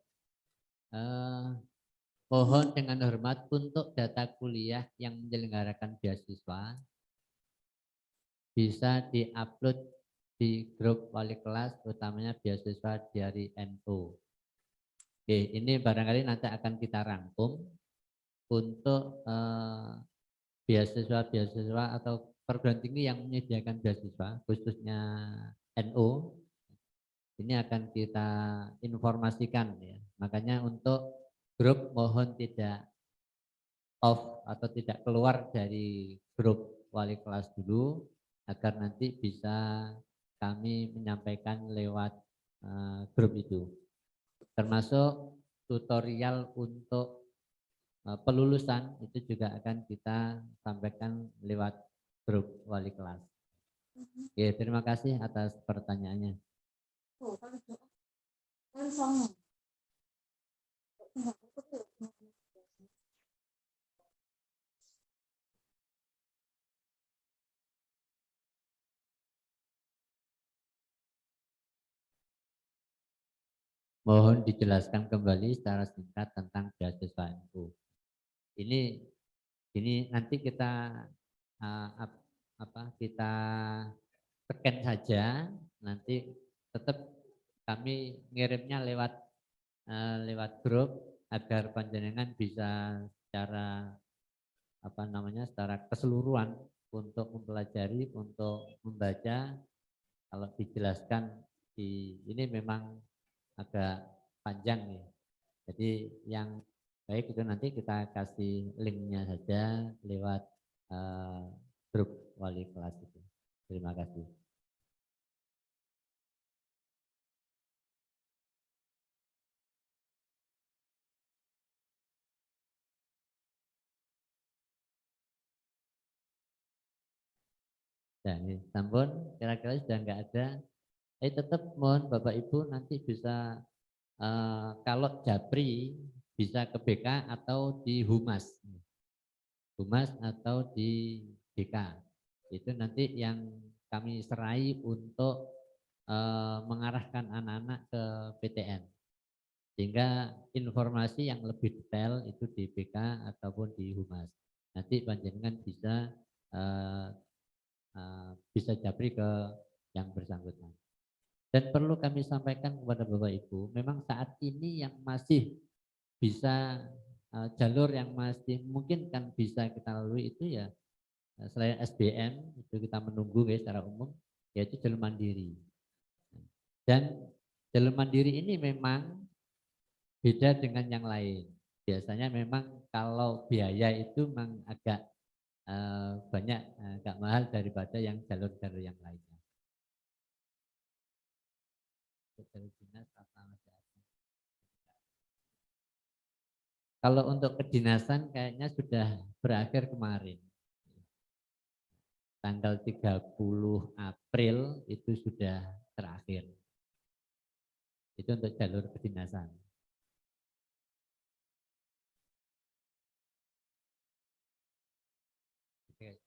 [SPEAKER 6] Mohon dengan hormat untuk data kuliah yang menyelenggarakan beasiswa bisa diupload di grup wali kelas, utamanya beasiswa dari NU. Oke, ini barangkali nanti akan kita rangkum untuk beasiswa atau perguruan tinggi yang menyediakan beasiswa, khususnya NU. Ini akan kita informasikan ya. Makanya untuk grup mohon tidak off atau tidak keluar dari grup wali kelas dulu agar nanti bisa kami menyampaikan lewat grup itu. Termasuk tutorial untuk pelulusan itu juga akan kita sampaikan lewat grup wali kelas. Oke, terima kasih atas pertanyaannya. Mohon dijelaskan kembali secara singkat tentang beasiswa NU. Ini nanti kita kita scan saja, nanti tetap kami ngirimnya lewat grup agar panjenengan bisa secara secara keseluruhan untuk mempelajari, untuk membaca. Kalau dijelaskan ini memang agak panjang ya. Jadi yang baik itu nanti kita kasih linknya saja lewat grup wali kelas itu. Terima kasih. Nah, ini sampun kira-kira sudah enggak ada. Tetap mohon Bapak Ibu nanti bisa kalau Japri bisa ke BK atau di Humas atau di BK. Itu nanti yang kami serai untuk mengarahkan anak-anak ke PTN. Sehingga informasi yang lebih detail itu di BK ataupun di Humas. Nanti panjenengan bisa Japri ke yang bersangkutan. Dan perlu kami sampaikan kepada Bapak Ibu, memang saat ini yang masih bisa jalur yang masih mungkin kan bisa kita lalui itu ya selain SBM itu kita menunggu guys secara umum, yaitu jalur mandiri. Dan jalur mandiri ini memang beda dengan yang lain. Biasanya memang kalau biaya itu memang agak banyak, agak mahal daripada yang jalur-jalur yang lainnya. Kalau untuk kedinasan kayaknya sudah berakhir kemarin. Tanggal 30 April itu sudah terakhir. Itu untuk jalur kedinasan. Oke.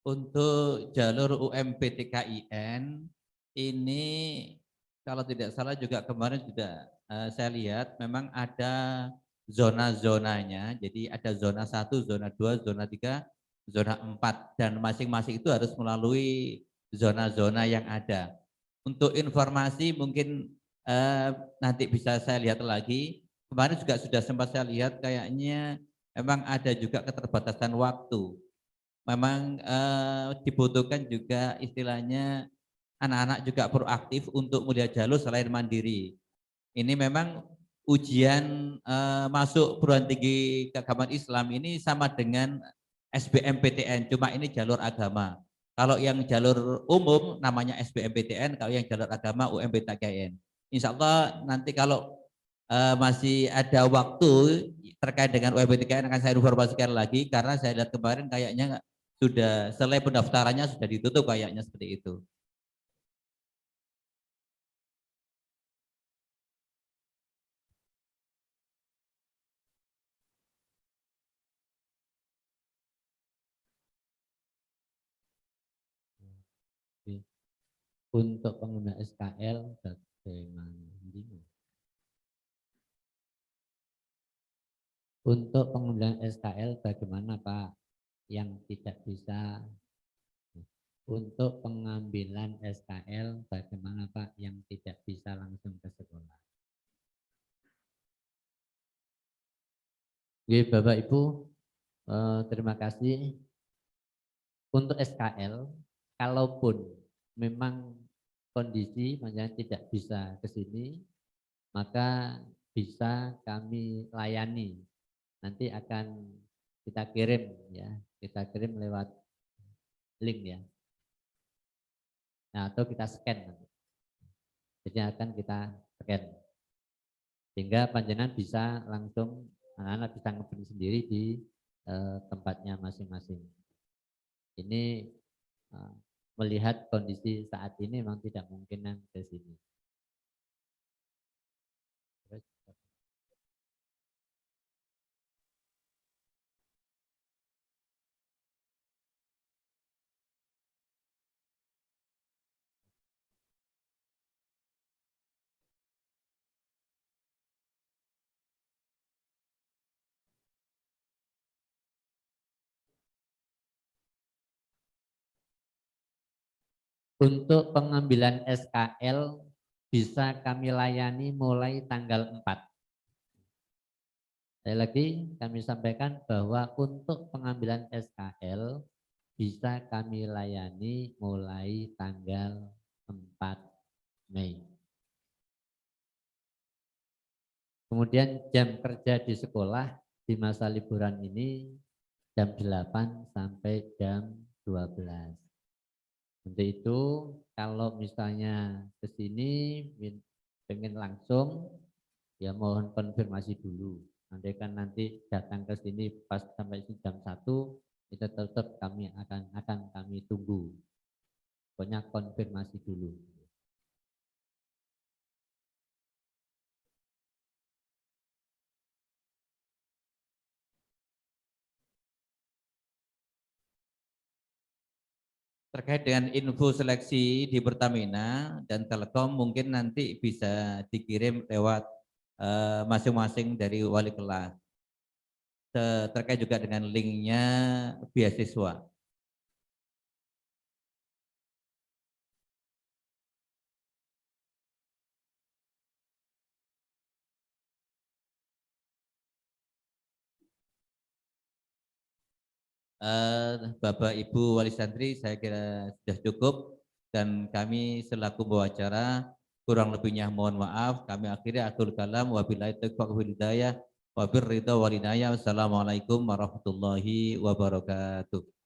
[SPEAKER 2] Untuk jalur UMPTKIN ini kalau tidak salah juga kemarin sudah saya lihat memang ada zona-zonanya. Jadi ada zona 1, zona 2, zona 3, zona 4 dan masing-masing itu harus melalui zona-zona yang ada. Untuk informasi mungkin nanti bisa saya lihat lagi. Kemarin juga sudah sempat saya lihat kayaknya memang ada juga keterbatasan waktu. Memang dibutuhkan juga istilahnya anak-anak juga proaktif untuk melihat jalur selain mandiri. Ini memang ujian masuk perguruan tinggi keagamaan Islam ini sama dengan SBMPTN, cuma ini jalur agama. Kalau yang jalur umum namanya SBMPTN, kalau yang jalur agama UMPTKIN. Insya Allah nanti kalau masih ada waktu terkait dengan UMPTKIN akan saya informasikan lagi karena saya lihat kemarin kayaknya sudah selesai pendaftarannya sudah ditutup kayaknya seperti itu.
[SPEAKER 6] Untuk pengguna SKL bagaimana? Untuk penggunaan SKL bagaimana Pak yang tidak bisa? Untuk pengambilan SKL bagaimana Pak yang tidak bisa langsung ke sekolah? Oke, Bapak Ibu, terima kasih. Untuk SKL, kalaupun memang kondisi makanya tidak bisa ke sini, maka bisa kami layani. Nanti akan kita kirim ya, kita kirim lewat link ya. Nah, atau kita scan. Jadi akan kita scan. Sehingga panjenengan bisa langsung anak-anak bisa ngeprint sendiri di tempatnya masing-masing. Ini melihat kondisi saat ini memang tidak mungkin ke sini. Untuk pengambilan SKL bisa kami layani mulai tanggal 4. Sekali lagi kami sampaikan bahwa untuk pengambilan SKL bisa kami layani mulai tanggal 4 Mei. Kemudian jam kerja di sekolah di masa liburan ini jam 8 sampai jam 12. Untuk itu kalau misalnya ke sini pengen langsung ya mohon konfirmasi dulu. Nanti kan nanti datang ke sini pas sampai jam 1 itu tetap kami akan kami tunggu. Pokoknya konfirmasi dulu.
[SPEAKER 2] Terkait dengan info seleksi di Pertamina dan Telkom mungkin nanti bisa dikirim lewat masing-masing dari wali kelas. Terkait juga dengan linknya beasiswa. Bapak Ibu Wali Santri, saya kira sudah cukup, dan kami selaku pembawa acara kurang lebihnya mohon maaf. Kami akhiri akhir kalam, wabillahi taufiq wal hidayah, wabir ridha wal inayah. Wassalamualaikum warahmatullahi wabarakatuh.